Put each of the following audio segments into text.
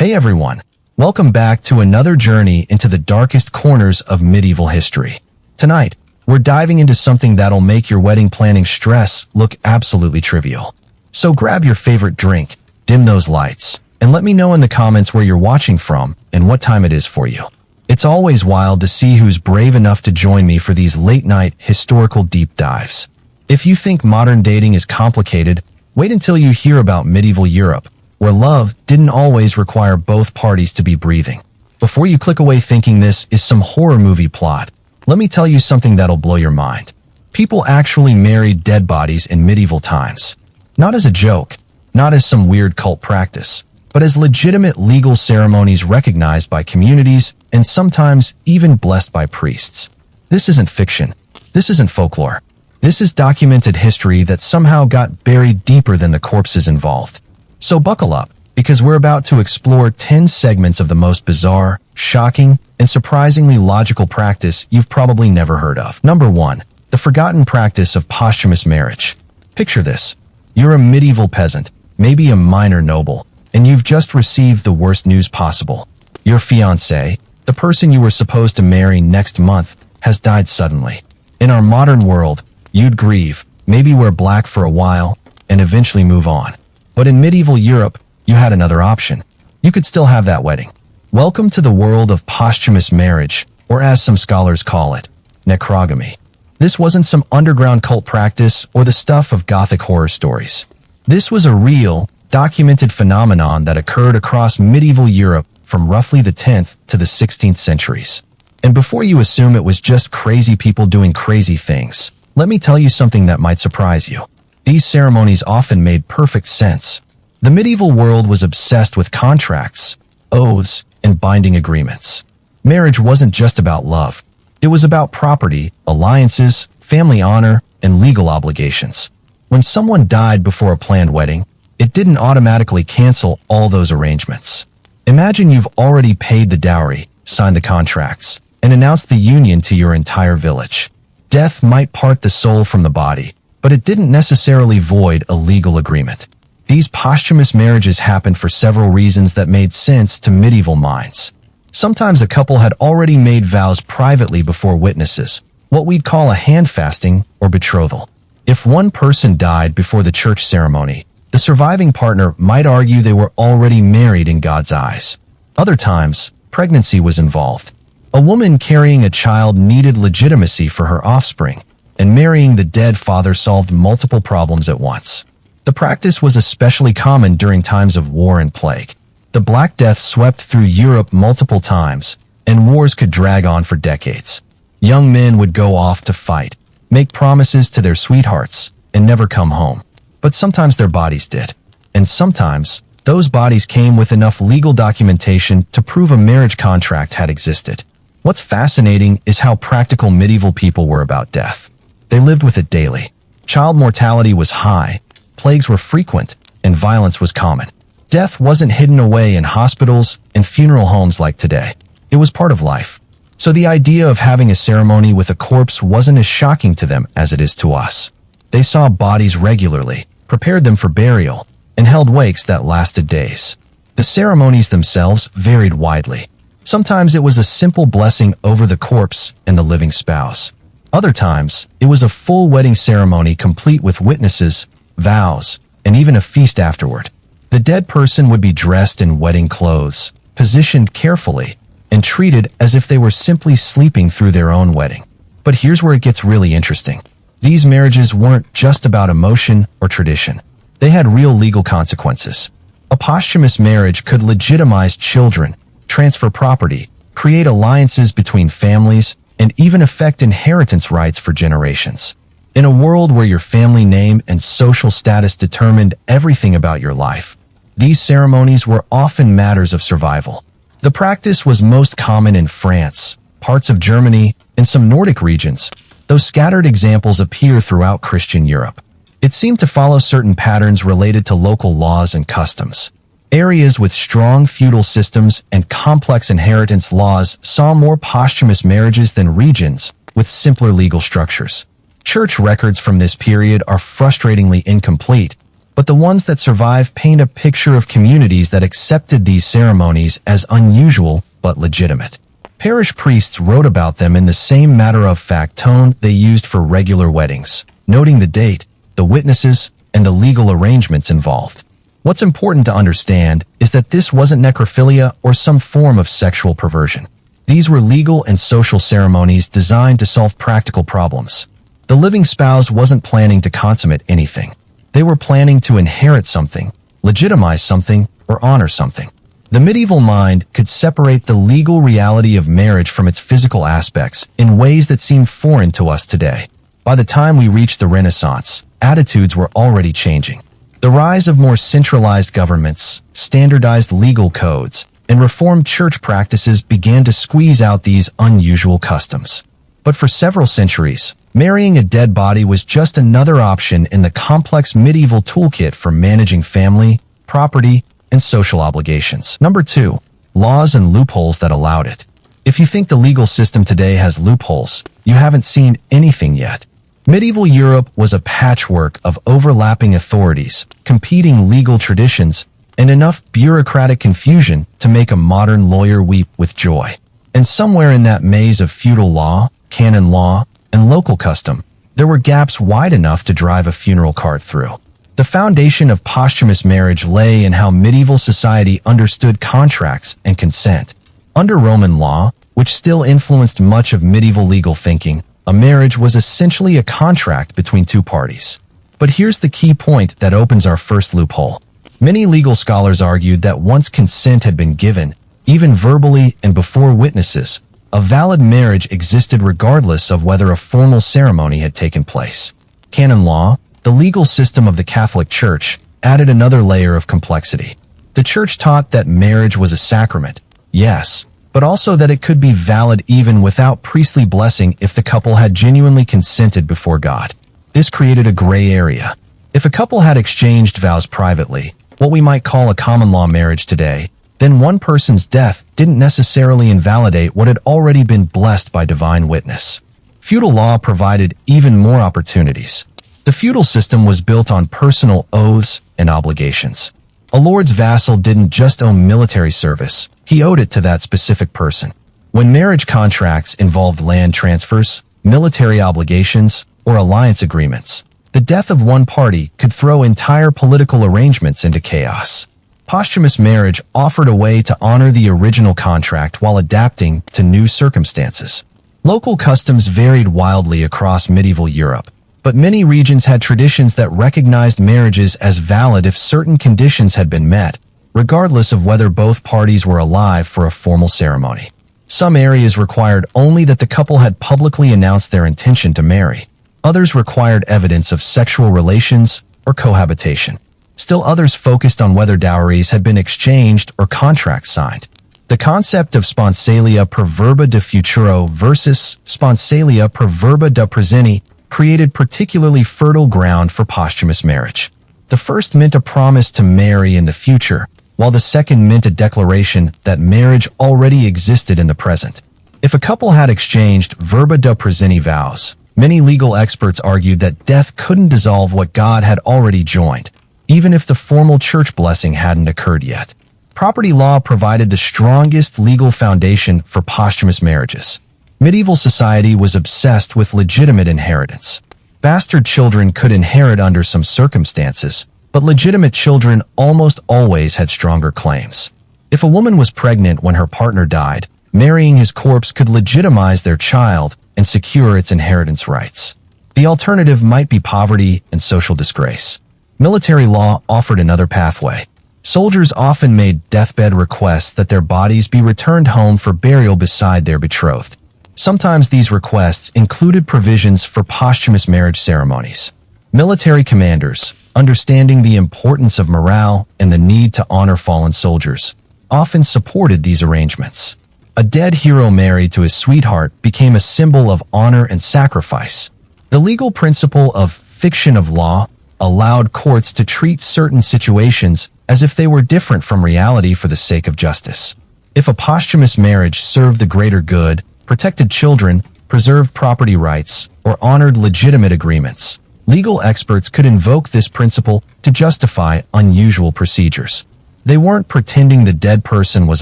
Hey everyone, welcome back to another journey into the darkest corners of medieval history. Tonight, we're diving into something that'll make your wedding planning stress look absolutely trivial. So grab your favorite drink, dim those lights, and let me know in the comments where you're watching from and what time it is for you. It's always wild to see who's brave enough to join me for these late-night historical deep dives. If you think modern dating is complicated, wait until you hear about medieval Europe, where love didn't always require both parties to be breathing. Before you click away thinking this is some horror movie plot, let me tell you something that'll blow your mind. People actually married dead bodies in medieval times. Not as a joke, not as some weird cult practice, but as legitimate legal ceremonies recognized by communities and sometimes even blessed by priests. This isn't fiction. This isn't folklore. This is documented history that somehow got buried deeper than the corpses involved. So buckle up, because we're about to explore 10 segments of the most bizarre, shocking, and surprisingly logical practice you've probably never heard of. Number 1. The forgotten practice of posthumous marriage. Picture this. You're a medieval peasant, maybe a minor noble, and you've just received the worst news possible. Your fiancé, the person you were supposed to marry next month, has died suddenly. In our modern world, you'd grieve, maybe wear black for a while, and eventually move on. But in medieval Europe, you had another option. You could still have that wedding. Welcome to the world of posthumous marriage, or as some scholars call it, necrogamy. This wasn't some underground cult practice or the stuff of gothic horror stories. This was a real, documented phenomenon that occurred across medieval Europe from roughly the 10th to the 16th centuries. And before you assume it was just crazy people doing crazy things, let me tell you something that might surprise you. These ceremonies often made perfect sense. The medieval world was obsessed with contracts, oaths, and binding agreements. Marriage wasn't just about love. It was about property, alliances, family honor, and legal obligations. When someone died before a planned wedding, it didn't automatically cancel all those arrangements. Imagine you've already paid the dowry, signed the contracts, and announced the union to your entire village. Death might part the soul from the body, but it didn't necessarily void a legal agreement. These posthumous marriages happened for several reasons that made sense to medieval minds. Sometimes a couple had already made vows privately before witnesses, what we'd call a handfasting or betrothal. If one person died before the church ceremony, the surviving partner might argue they were already married in God's eyes. Other times, pregnancy was involved. A woman carrying a child needed legitimacy for her offspring, and marrying the dead father solved multiple problems at once. The practice was especially common during times of war and plague. The Black Death swept through Europe multiple times, and wars could drag on for decades. Young men would go off to fight, make promises to their sweethearts, and never come home. But sometimes their bodies did. And sometimes, those bodies came with enough legal documentation to prove a marriage contract had existed. What's fascinating is how practical medieval people were about death. They lived with it daily. Child mortality was high, plagues were frequent, and violence was common. Death wasn't hidden away in hospitals and funeral homes like today. It was part of life. So the idea of having a ceremony with a corpse wasn't as shocking to them as it is to us. They saw bodies regularly, prepared them for burial, and held wakes that lasted days. The ceremonies themselves varied widely. Sometimes it was a simple blessing over the corpse and the living spouse. Other times, it was a full wedding ceremony complete with witnesses, vows, and even a feast afterward. The dead person would be dressed in wedding clothes, positioned carefully, and treated as if they were simply sleeping through their own wedding. But here's where it gets really interesting. These marriages weren't just about emotion or tradition. They had real legal consequences. A posthumous marriage could legitimize children, transfer property, create alliances between families, and even affect inheritance rights for generations. In a world where your family name and social status determined everything about your life, these ceremonies were often matters of survival. The practice was most common in France, parts of Germany, and some Nordic regions, though scattered examples appear throughout Christian Europe. It seemed to follow certain patterns related to local laws and customs. Areas with strong feudal systems and complex inheritance laws saw more posthumous marriages than regions with simpler legal structures. Church records from this period are frustratingly incomplete, But the ones that survive paint a picture of communities that accepted these ceremonies as unusual but legitimate. Parish priests wrote about them in the same matter-of-fact tone they used for regular weddings, noting the date, the witnesses, and the legal arrangements involved. What's important to understand is that this wasn't necrophilia or some form of sexual perversion. These were legal and social ceremonies designed to solve practical problems. The living spouse wasn't planning to consummate anything. They were planning to inherit something, legitimize something, or honor something. The medieval mind could separate the legal reality of marriage from its physical aspects in ways that seem foreign to us today. By the time we reached the Renaissance, attitudes were already changing. The rise of more centralized governments, standardized legal codes, and reformed church practices began to squeeze out these unusual customs. But for several centuries, marrying a dead body was just another option in the complex medieval toolkit for managing family, property, and social obligations. Number 2. Laws and loopholes that allowed it. If you think the legal system today has loopholes, you haven't seen anything yet. Medieval Europe was a patchwork of overlapping authorities, competing legal traditions, and enough bureaucratic confusion to make a modern lawyer weep with joy. And somewhere in that maze of feudal law, canon law, and local custom, there were gaps wide enough to drive a funeral cart through. The foundation of posthumous marriage lay in how medieval society understood contracts and consent. Under Roman law, which still influenced much of medieval legal thinking, a marriage was essentially a contract between two parties. But here's the key point that opens our first loophole. Many legal scholars argued that once consent had been given, even verbally and before witnesses, a valid marriage existed regardless of whether a formal ceremony had taken place. Canon law, the legal system of the Catholic Church, added another layer of complexity. The Church taught that marriage was a sacrament, yes, but also that it could be valid even without priestly blessing if the couple had genuinely consented before God. This created a gray area. If a couple had exchanged vows privately, what we might call a common law marriage today, then one person's death didn't necessarily invalidate what had already been blessed by divine witness. Feudal law provided even more opportunities. The feudal system was built on personal oaths and obligations. A lord's vassal didn't just owe military service, he owed it to that specific person. When marriage contracts involved land transfers, military obligations, or alliance agreements, the death of one party could throw entire political arrangements into chaos. Posthumous marriage offered a way to honor the original contract while adapting to new circumstances. Local customs varied wildly across medieval Europe, but many regions had traditions that recognized marriages as valid if certain conditions had been met, regardless of whether both parties were alive for a formal ceremony. Some areas required only that the couple had publicly announced their intention to marry. Others required evidence of sexual relations or cohabitation. Still others focused on whether dowries had been exchanged or contracts signed. The concept of sponsalia per verba de futuro versus sponsalia per verba de presenti created particularly fertile ground for posthumous marriage. The first meant a promise to marry in the future, while the second meant a declaration that marriage already existed in the present. If a couple had exchanged verba de presenti vows, many legal experts argued that death couldn't dissolve what God had already joined, even if the formal church blessing hadn't occurred yet. Property law provided the strongest legal foundation for posthumous marriages. Medieval society was obsessed with legitimate inheritance. Bastard children could inherit under some circumstances, but legitimate children almost always had stronger claims. If a woman was pregnant when her partner died, marrying his corpse could legitimize their child and secure its inheritance rights. The alternative might be poverty and social disgrace. Military law offered another pathway. Soldiers often made deathbed requests that their bodies be returned home for burial beside their betrothed. Sometimes these requests included provisions for posthumous marriage ceremonies. Military commanders, understanding the importance of morale and the need to honor fallen soldiers, often supported these arrangements. A dead hero married to his sweetheart became a symbol of honor and sacrifice. The legal principle of fiction of law allowed courts to treat certain situations as if they were different from reality for the sake of justice. If a posthumous marriage served the greater good, protected children, preserved property rights, or honored legitimate agreements, Legal experts could invoke this principle to justify unusual procedures. They weren't pretending the dead person was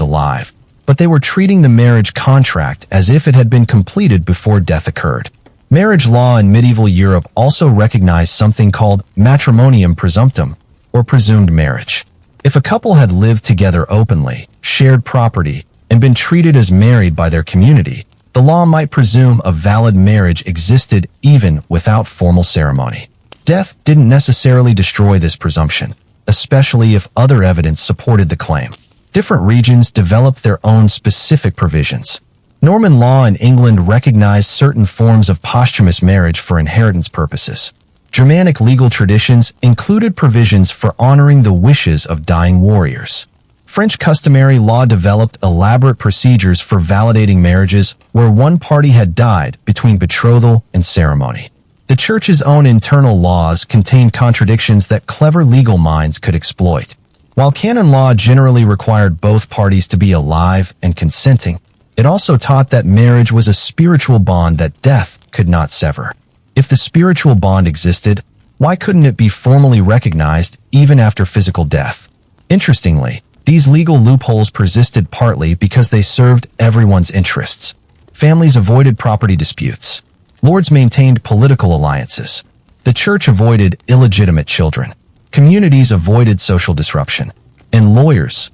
alive, but they were treating the marriage contract as if it had been completed before death occurred. Marriage law in medieval Europe also recognized something called matrimonium presumptum, or presumed marriage. If a couple had lived together openly, shared property, and been treated as married by their community, the law might presume a valid marriage existed even without formal ceremony. Death didn't necessarily destroy this presumption, especially if other evidence supported the claim. Different regions developed their own specific provisions. Norman law in England recognized certain forms of posthumous marriage for inheritance purposes. Germanic legal traditions included provisions for honoring the wishes of dying warriors. French customary law developed elaborate procedures for validating marriages where one party had died between betrothal and ceremony. The Church's own internal laws contained contradictions that clever legal minds could exploit. While canon law generally required both parties to be alive and consenting, it also taught that marriage was a spiritual bond that death could not sever. If the spiritual bond existed, why couldn't it be formally recognized even after physical death? Interestingly, these legal loopholes persisted partly because they served everyone's interests. Families avoided property disputes. Lords maintained political alliances. The Church avoided illegitimate children. Communities avoided social disruption. And lawyers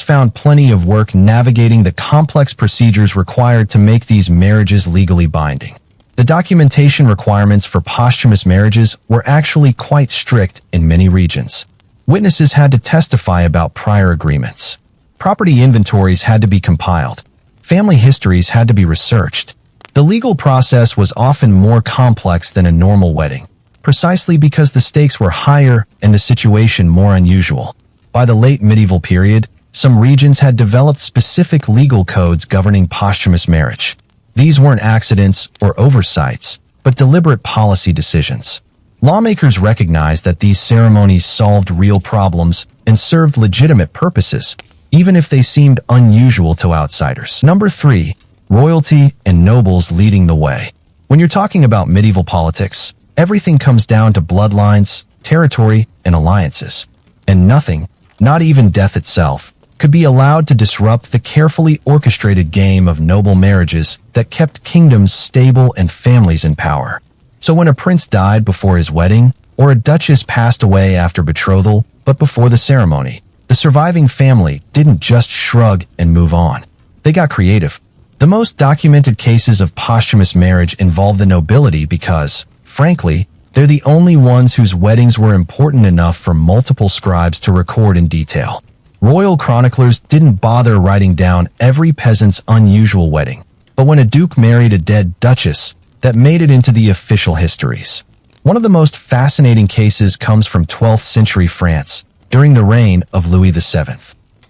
found plenty of work navigating the complex procedures required to make these marriages legally binding. The documentation requirements for posthumous marriages were actually quite strict in many regions. Witnesses had to testify about prior agreements. Property inventories had to be compiled. Family histories had to be researched. The legal process was often more complex than a normal wedding, precisely because the stakes were higher and the situation more unusual. By the late medieval period, some regions had developed specific legal codes governing posthumous marriage. These weren't accidents or oversights, but deliberate policy decisions. Lawmakers recognized that these ceremonies solved real problems and served legitimate purposes, even if they seemed unusual to outsiders. Number 3. Royalty and nobles leading the way. When you're talking about medieval politics, everything comes down to bloodlines, territory, and alliances. And nothing, not even death itself, could be allowed to disrupt the carefully orchestrated game of noble marriages that kept kingdoms stable and families in power. So when a prince died before his wedding, or a duchess passed away after betrothal, but before the ceremony, the surviving family didn't just shrug and move on. They got creative. The most documented cases of posthumous marriage involve the nobility because, frankly, they're the only ones whose weddings were important enough for multiple scribes to record in detail. Royal chroniclers didn't bother writing down every peasant's unusual wedding, but when a duke married a dead duchess, that made it into the official histories. One of the most fascinating cases comes from 12th century France, during the reign of Louis VII.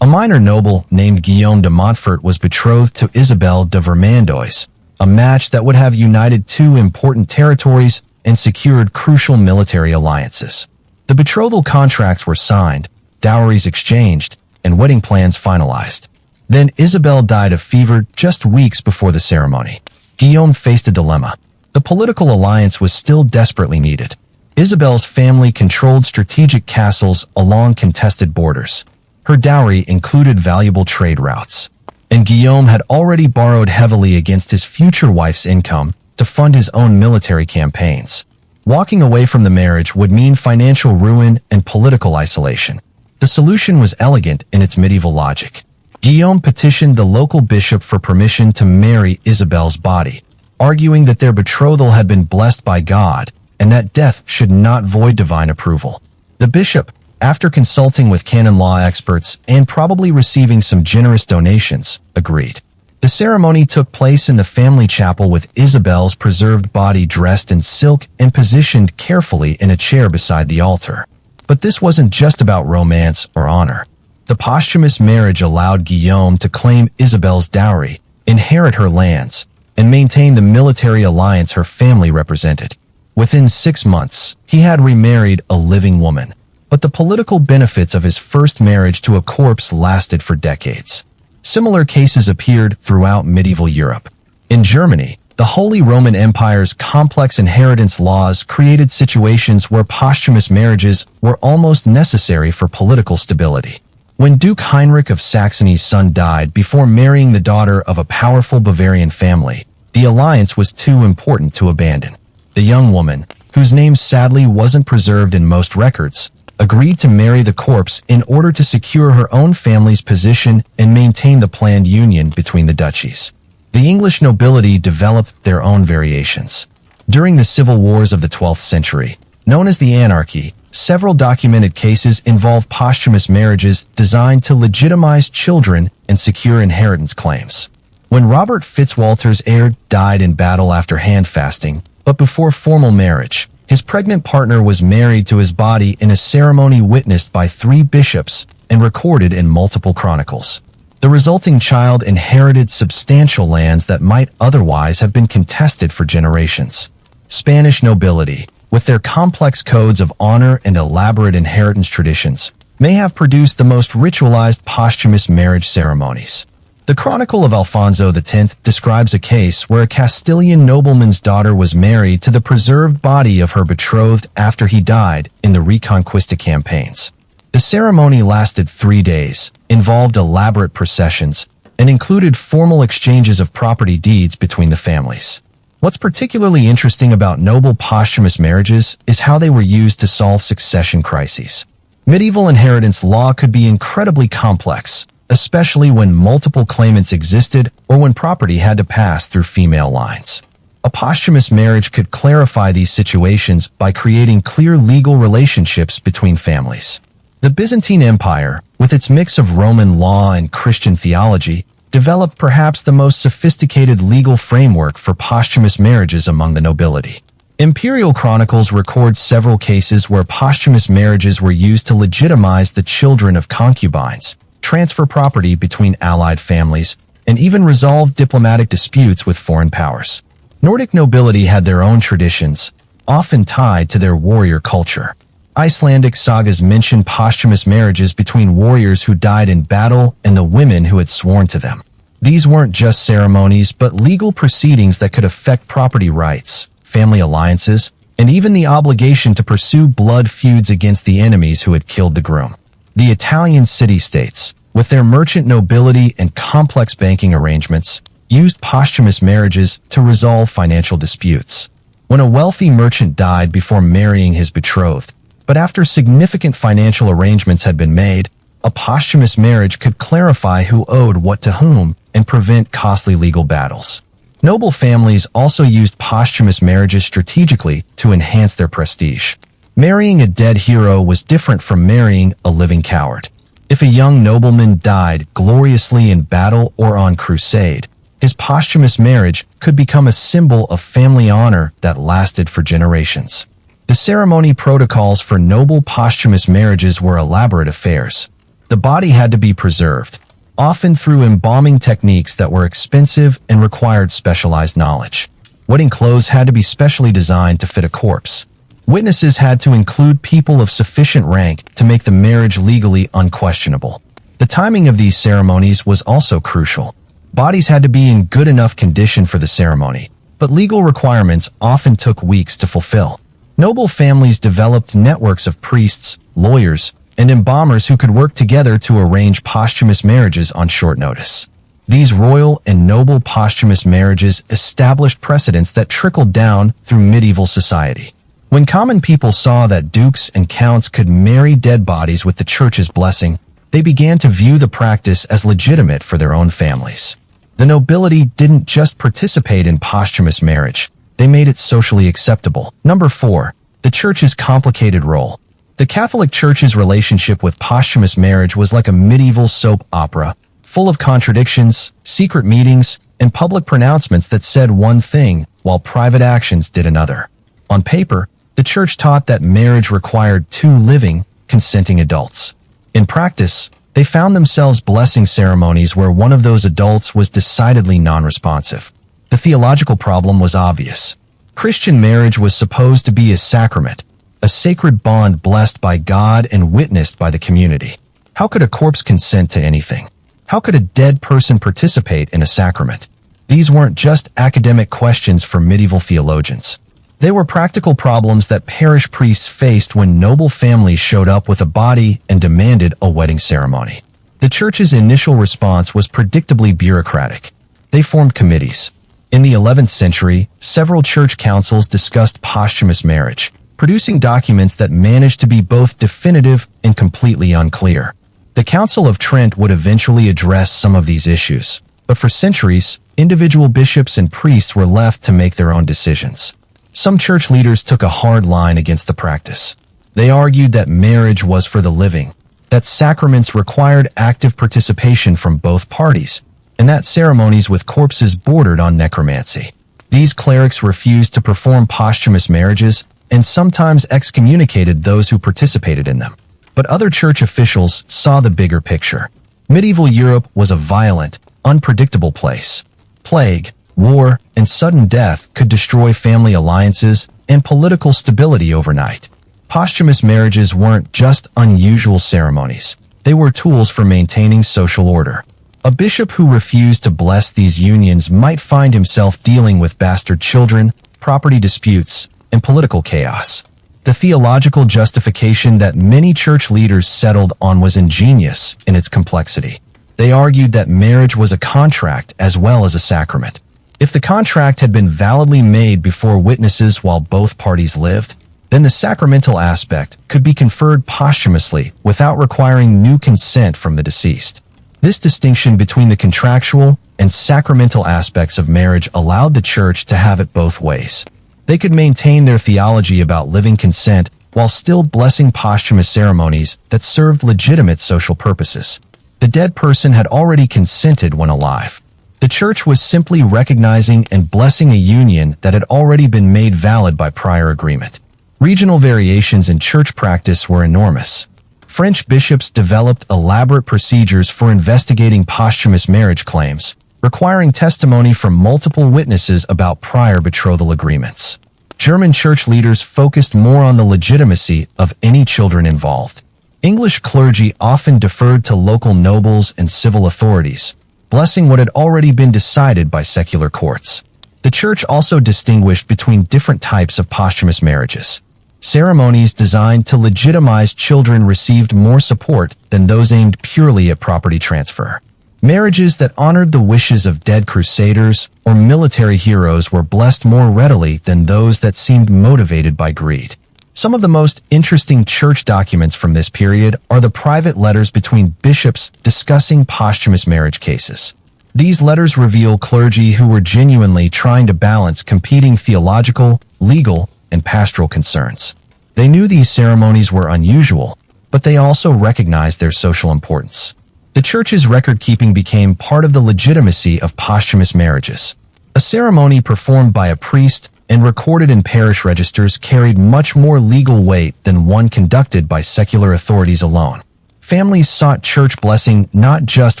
A minor noble named Guillaume de Montfort was betrothed to Isabelle de Vermandois, a match that would have united two important territories and secured crucial military alliances. The betrothal contracts were signed, dowries exchanged, and wedding plans finalized. Then Isabelle died of fever just weeks before the ceremony. Guillaume faced a dilemma. The political alliance was still desperately needed. Isabelle's family controlled strategic castles along contested borders. Her dowry included valuable trade routes. And Guillaume had already borrowed heavily against his future wife's income to fund his own military campaigns. Walking away from the marriage would mean financial ruin and political isolation. The solution was elegant in its medieval logic. Guillaume petitioned the local bishop for permission to marry Isabelle's body, arguing that their betrothal had been blessed by God and that death should not void divine approval. The bishop, after consulting with canon law experts and probably receiving some generous donations, agreed. The ceremony took place in the family chapel with Isabelle's preserved body dressed in silk and positioned carefully in a chair beside the altar. But this wasn't just about romance or honor. The posthumous marriage allowed Guillaume to claim Isabelle's dowry, inherit her lands, and maintain the military alliance her family represented. Within 6 months, he had remarried a living woman, but the political benefits of his first marriage to a corpse lasted for decades. Similar cases appeared throughout medieval Europe. In Germany, The Holy Roman Empire's complex inheritance laws created situations where posthumous marriages were almost necessary for political stability. When Duke Heinrich of Saxony's son died before marrying the daughter of a powerful Bavarian family, the alliance was too important to abandon. The young woman, whose name sadly wasn't preserved in most records, agreed to marry the corpse in order to secure her own family's position and maintain the planned union between the duchies. The English nobility developed their own variations. During the civil wars of the 12th century, known as the Anarchy, several documented cases involve posthumous marriages designed to legitimize children and secure inheritance claims. When Robert Fitzwalter's heir died in battle after handfasting, but before formal marriage, his pregnant partner was married to his body in a ceremony witnessed by 3 bishops and recorded in multiple chronicles. The resulting child inherited substantial lands that might otherwise have been contested for generations. Spanish nobility, with their complex codes of honor and elaborate inheritance traditions, may have produced the most ritualized posthumous marriage ceremonies. The Chronicle of Alfonso X describes a case where a Castilian nobleman's daughter was married to the preserved body of her betrothed after he died in the Reconquista campaigns. The ceremony lasted 3 days, involved elaborate processions, and included formal exchanges of property deeds between the families. What's particularly interesting about noble posthumous marriages is how they were used to solve succession crises. Medieval inheritance law could be incredibly complex, especially when multiple claimants existed or when property had to pass through female lines. A posthumous marriage could clarify these situations by creating clear legal relationships between families. The Byzantine Empire, with its mix of Roman law and Christian theology, developed perhaps the most sophisticated legal framework for posthumous marriages among the nobility. Imperial chronicles record several cases where posthumous marriages were used to legitimize the children of concubines, transfer property between allied families, and even resolve diplomatic disputes with foreign powers. Nordic nobility had their own traditions, often tied to their warrior culture. Icelandic sagas mention posthumous marriages between warriors who died in battle and the women who had sworn to them. These weren't just ceremonies, but legal proceedings that could affect property rights, family alliances, and even the obligation to pursue blood feuds against the enemies who had killed the groom. The Italian city-states, with their merchant nobility and complex banking arrangements, used posthumous marriages to resolve financial disputes. When a wealthy merchant died before marrying his betrothed, but after significant financial arrangements had been made, a posthumous marriage could clarify who owed what to whom and prevent costly legal battles. Noble families also used posthumous marriages strategically to enhance their prestige. Marrying a dead hero was different from marrying a living coward. If a young nobleman died gloriously in battle or on crusade, his posthumous marriage could become a symbol of family honor that lasted for generations. The ceremony protocols for noble posthumous marriages were elaborate affairs. The body had to be preserved, often through embalming techniques that were expensive and required specialized knowledge. Wedding clothes had to be specially designed to fit a corpse. Witnesses had to include people of sufficient rank to make the marriage legally unquestionable. The timing of these ceremonies was also crucial. Bodies had to be in good enough condition for the ceremony, but legal requirements often took weeks to fulfill. Noble families developed networks of priests, lawyers, and embalmers who could work together to arrange posthumous marriages on short notice. These royal and noble posthumous marriages established precedents that trickled down through medieval society. When common people saw that dukes and counts could marry dead bodies with the church's blessing, they began to view the practice as legitimate for their own families. The nobility didn't just participate in posthumous marriage, they made it socially acceptable. Number 4. The Church's complicated role. The Catholic Church's relationship with posthumous marriage was like a medieval soap opera, full of contradictions, secret meetings, and public pronouncements that said one thing while private actions did another. On paper, the Church taught that marriage required 2 living, consenting adults. In practice, they found themselves blessing ceremonies where one of those adults was decidedly non-responsive. The theological problem was obvious. Christian marriage was supposed to be a sacrament, a sacred bond blessed by God and witnessed by the community. How could a corpse consent to anything? How could a dead person participate in a sacrament? These weren't just academic questions for medieval theologians. They were practical problems that parish priests faced when noble families showed up with a body and demanded a wedding ceremony. The church's initial response was predictably bureaucratic. They formed committees. In the 11th century, several church councils discussed posthumous marriage, producing documents that managed to be both definitive and completely unclear. The Council of Trent would eventually address some of these issues, but for centuries, individual bishops and priests were left to make their own decisions. Some church leaders took a hard line against the practice. They argued that marriage was for the living, that sacraments required active participation from both parties, and that ceremonies with corpses bordered on necromancy. These clerics refused to perform posthumous marriages and sometimes excommunicated those who participated in them. But other church officials saw the bigger picture. Medieval Europe was a violent, unpredictable place. Plague, war, and sudden death could destroy family alliances and political stability overnight. Posthumous marriages weren't just unusual ceremonies. They were tools for maintaining social order. A bishop who refused to bless these unions might find himself dealing with bastard children, property disputes, and political chaos. The theological justification that many church leaders settled on was ingenious in its complexity. They argued that marriage was a contract as well as a sacrament. If the contract had been validly made before witnesses while both parties lived, then the sacramental aspect could be conferred posthumously without requiring new consent from the deceased. This distinction between the contractual and sacramental aspects of marriage allowed the church to have it both ways. They could maintain their theology about living consent while still blessing posthumous ceremonies that served legitimate social purposes. The dead person had already consented when alive. The church was simply recognizing and blessing a union that had already been made valid by prior agreement. Regional variations in church practice were enormous. French bishops developed elaborate procedures for investigating posthumous marriage claims, requiring testimony from multiple witnesses about prior betrothal agreements. German church leaders focused more on the legitimacy of any children involved. English clergy often deferred to local nobles and civil authorities, blessing what had already been decided by secular courts. The church also distinguished between different types of posthumous marriages. Ceremonies designed to legitimize children received more support than those aimed purely at property transfer. Marriages that honored the wishes of dead crusaders or military heroes were blessed more readily than those that seemed motivated by greed. Some of the most interesting church documents from this period are the private letters between bishops discussing posthumous marriage cases. These letters reveal clergy who were genuinely trying to balance competing theological, legal, and pastoral concerns. They knew these ceremonies were unusual, but they also recognized their social importance. The church's record-keeping became part of the legitimacy of posthumous marriages. A ceremony performed by a priest and recorded in parish registers carried much more legal weight than one conducted by secular authorities alone. Families sought church blessing not just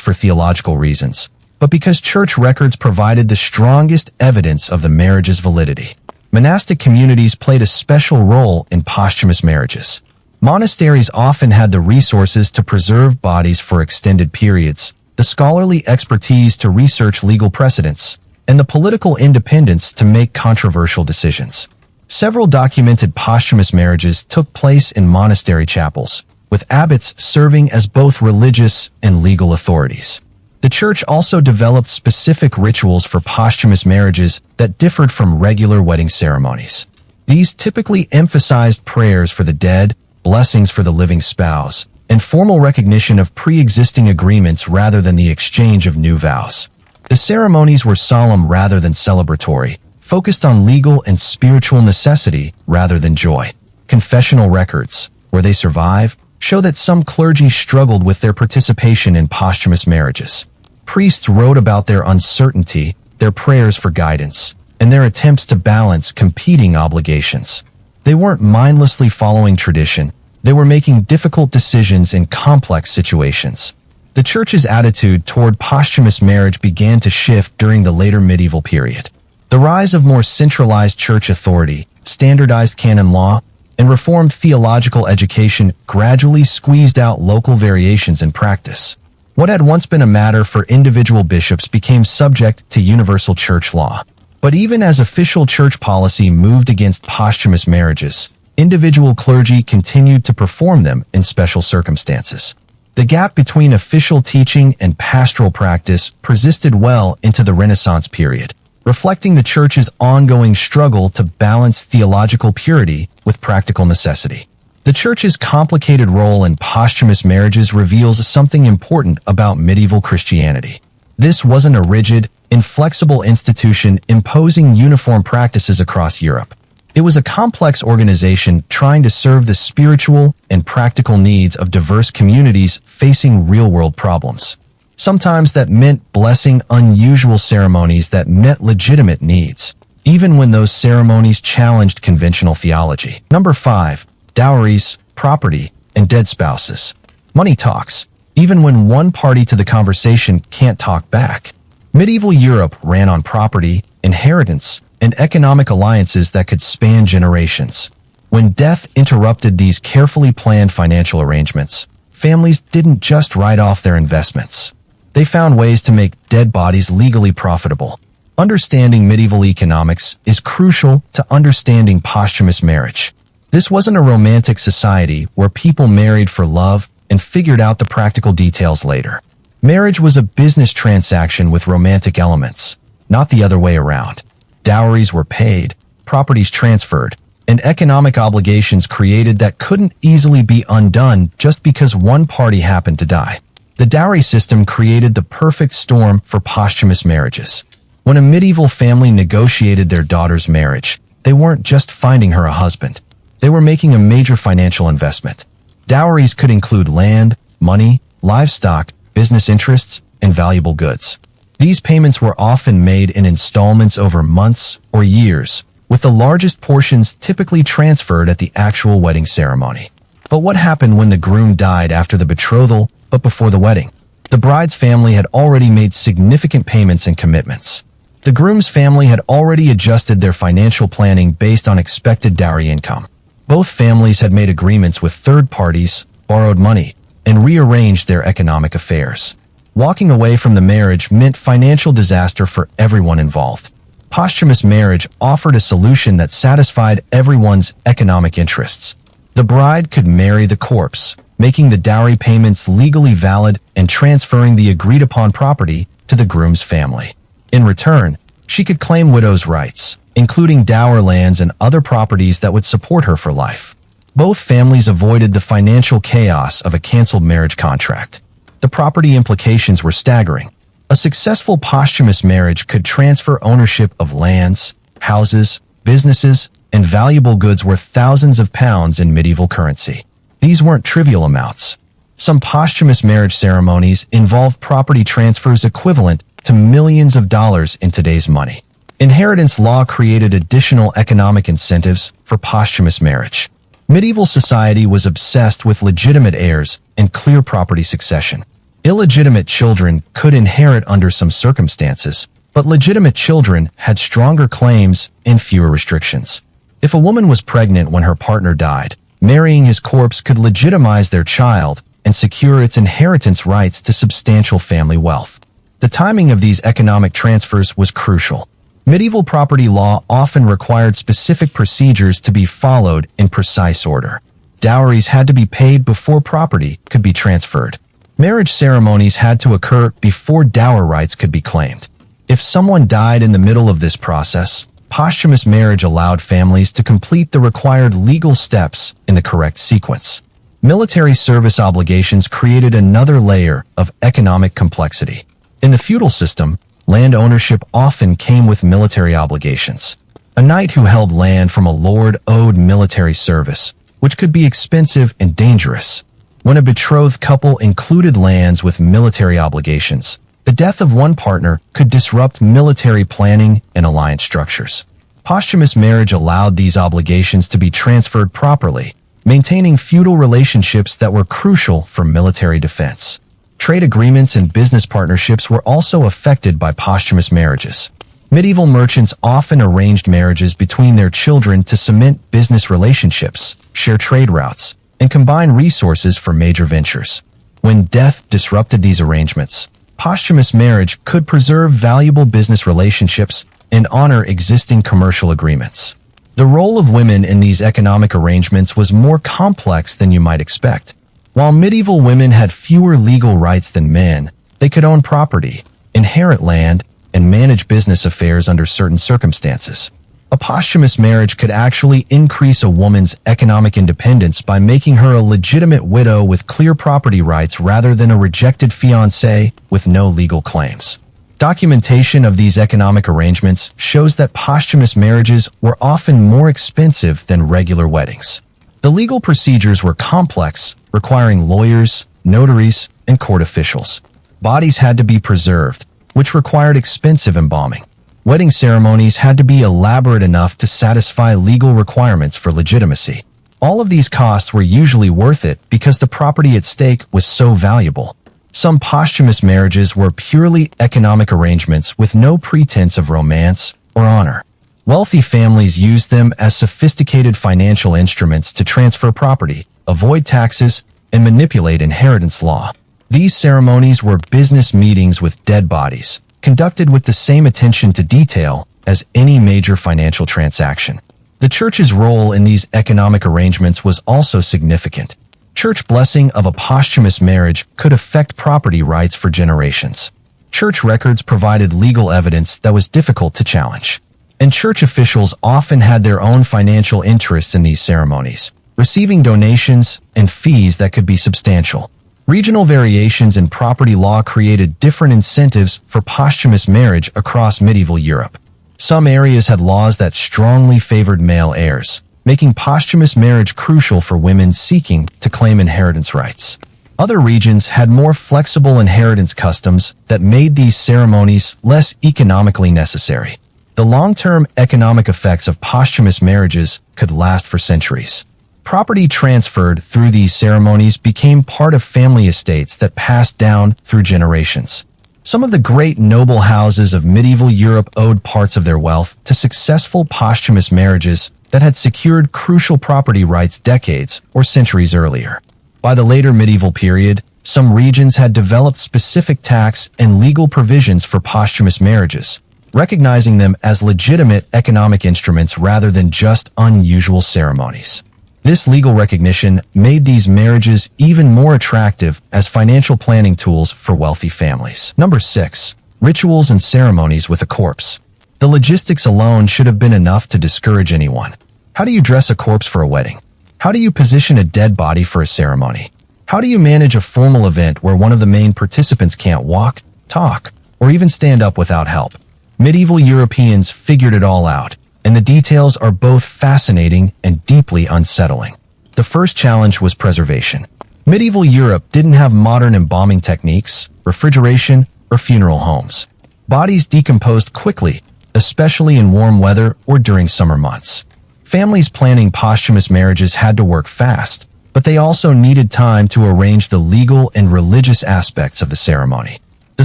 for theological reasons, but because church records provided the strongest evidence of the marriage's validity. Monastic communities played a special role in posthumous marriages. Monasteries often had the resources to preserve bodies for extended periods, the scholarly expertise to research legal precedents, and the political independence to make controversial decisions. Several documented posthumous marriages took place in monastery chapels, with abbots serving as both religious and legal authorities. The church also developed specific rituals for posthumous marriages that differed from regular wedding ceremonies. These typically emphasized prayers for the dead, blessings for the living spouse, and formal recognition of pre-existing agreements rather than the exchange of new vows. The ceremonies were solemn rather than celebratory, focused on legal and spiritual necessity rather than joy. Confessional records, where they survive, show that some clergy struggled with their participation in posthumous marriages. Priests wrote about their uncertainty, their prayers for guidance, and their attempts to balance competing obligations. They weren't mindlessly following tradition, they were making difficult decisions in complex situations. The church's attitude toward posthumous marriage began to shift during the later medieval period. The rise of more centralized church authority, standardized canon law, and reformed theological education gradually squeezed out local variations in practice. What had once been a matter for individual bishops became subject to universal church law. But even as official church policy moved against posthumous marriages, individual clergy continued to perform them in special circumstances. The gap between official teaching and pastoral practice persisted well into the Renaissance period, reflecting the Church's ongoing struggle to balance theological purity with practical necessity. The Church's complicated role in posthumous marriages reveals something important about medieval Christianity. This wasn't a rigid, inflexible institution imposing uniform practices across Europe. It was a complex organization trying to serve the spiritual and practical needs of diverse communities facing real-world problems. Sometimes that meant blessing unusual ceremonies that met legitimate needs, even when those ceremonies challenged conventional theology. Number 5. Dowries, property, and dead spouses. Money talks, even when one party to the conversation can't talk back. Medieval Europe ran on property, inheritance, and economic alliances that could span generations. When death interrupted these carefully planned financial arrangements, families didn't just write off their investments. They found ways to make dead bodies legally profitable. Understanding medieval economics is crucial to understanding posthumous marriage. This wasn't a romantic society where people married for love and figured out the practical details later. Marriage was a business transaction with romantic elements, not the other way around. Dowries were paid, properties transferred, and economic obligations created that couldn't easily be undone just because one party happened to die. The dowry system created the perfect storm for posthumous marriages. When a medieval family negotiated their daughter's marriage, they weren't just finding her a husband. They were making a major financial investment. Dowries could include land, money, livestock, business interests, and valuable goods. These payments were often made in installments over months or years, with the largest portions typically transferred at the actual wedding ceremony. But what happened when the groom died after the betrothal but before the wedding? The bride's family had already made significant payments and commitments. The groom's family had already adjusted their financial planning based on expected dowry income. Both families had made agreements with third parties, borrowed money, and rearranged their economic affairs. Walking away from the marriage meant financial disaster for everyone involved. Posthumous marriage offered a solution that satisfied everyone's economic interests. The bride could marry the corpse, making the dowry payments legally valid and transferring the agreed-upon property to the groom's family. In return, she could claim widow's rights, including dower lands and other properties that would support her for life. Both families avoided the financial chaos of a canceled marriage contract. The property implications were staggering. A successful posthumous marriage could transfer ownership of lands, houses, businesses, and valuable goods worth thousands of pounds in medieval currency. These weren't trivial amounts. Some posthumous marriage ceremonies involved property transfers equivalent to millions of dollars in today's money. Inheritance law created additional economic incentives for posthumous marriage. Medieval society was obsessed with legitimate heirs and clear property succession. Illegitimate children could inherit under some circumstances, but legitimate children had stronger claims and fewer restrictions. If a woman was pregnant when her partner died, marrying his corpse could legitimize their child and secure its inheritance rights to substantial family wealth. The timing of these economic transfers was crucial. Medieval property law often required specific procedures to be followed in precise order. Dowries had to be paid before property could be transferred. Marriage ceremonies had to occur before dower rights could be claimed. If someone died in the middle of this process, posthumous marriage allowed families to complete the required legal steps in the correct sequence. Military service obligations created another layer of economic complexity. In the feudal system, land ownership often came with military obligations. A knight who held land from a lord owed military service, which could be expensive and dangerous. When a betrothed couple included lands with military obligations, the death of one partner could disrupt military planning and alliance structures. Posthumous marriage allowed these obligations to be transferred properly, maintaining feudal relationships that were crucial for military defense. Trade agreements and business partnerships were also affected by posthumous marriages. Medieval merchants often arranged marriages between their children to cement business relationships, share trade routes, and combine resources for major ventures. When death disrupted these arrangements, posthumous marriage could preserve valuable business relationships and honor existing commercial agreements. The role of women in these economic arrangements was more complex than you might expect. While medieval women had fewer legal rights than men, they could own property, inherit land, and manage business affairs under certain circumstances. A posthumous marriage could actually increase a woman's economic independence by making her a legitimate widow with clear property rights rather than a rejected fiancé with no legal claims. Documentation of these economic arrangements shows that posthumous marriages were often more expensive than regular weddings. The legal procedures were complex, requiring lawyers, notaries, and court officials. Bodies had to be preserved, which required expensive embalming. Wedding ceremonies had to be elaborate enough to satisfy legal requirements for legitimacy. All of these costs were usually worth it because the property at stake was so valuable. Some posthumous marriages were purely economic arrangements with no pretense of romance or honor. Wealthy families used them as sophisticated financial instruments to transfer property, avoid taxes, and manipulate inheritance law. These ceremonies were business meetings with dead bodies, conducted with the same attention to detail as any major financial transaction. The church's role in these economic arrangements was also significant. Church blessing of a posthumous marriage could affect property rights for generations. Church records provided legal evidence that was difficult to challenge. And church officials often had their own financial interests in these ceremonies, receiving donations and fees that could be substantial. Regional variations in property law created different incentives for posthumous marriage across medieval Europe. Some areas had laws that strongly favored male heirs, making posthumous marriage crucial for women seeking to claim inheritance rights. Other regions had more flexible inheritance customs that made these ceremonies less economically necessary. The long-term economic effects of posthumous marriages could last for centuries. Property transferred through these ceremonies became part of family estates that passed down through generations. Some of the great noble houses of medieval Europe owed parts of their wealth to successful posthumous marriages that had secured crucial property rights decades or centuries earlier. By the later medieval period, some regions had developed specific tax and legal provisions for posthumous marriages, recognizing them as legitimate economic instruments rather than just unusual ceremonies. This legal recognition made these marriages even more attractive as financial planning tools for wealthy families. Number 6. Rituals and ceremonies with a corpse. The logistics alone should have been enough to discourage anyone. How do you dress a corpse for a wedding? How do you position a dead body for a ceremony? How do you manage a formal event where one of the main participants can't walk, talk, or even stand up without help? Medieval Europeans figured it all out, and the details are both fascinating and deeply unsettling. The first challenge was preservation. Medieval Europe didn't have modern embalming techniques, refrigeration, or funeral homes. Bodies decomposed quickly, especially in warm weather or during summer months. Families planning posthumous marriages had to work fast, but they also needed time to arrange the legal and religious aspects of the ceremony. The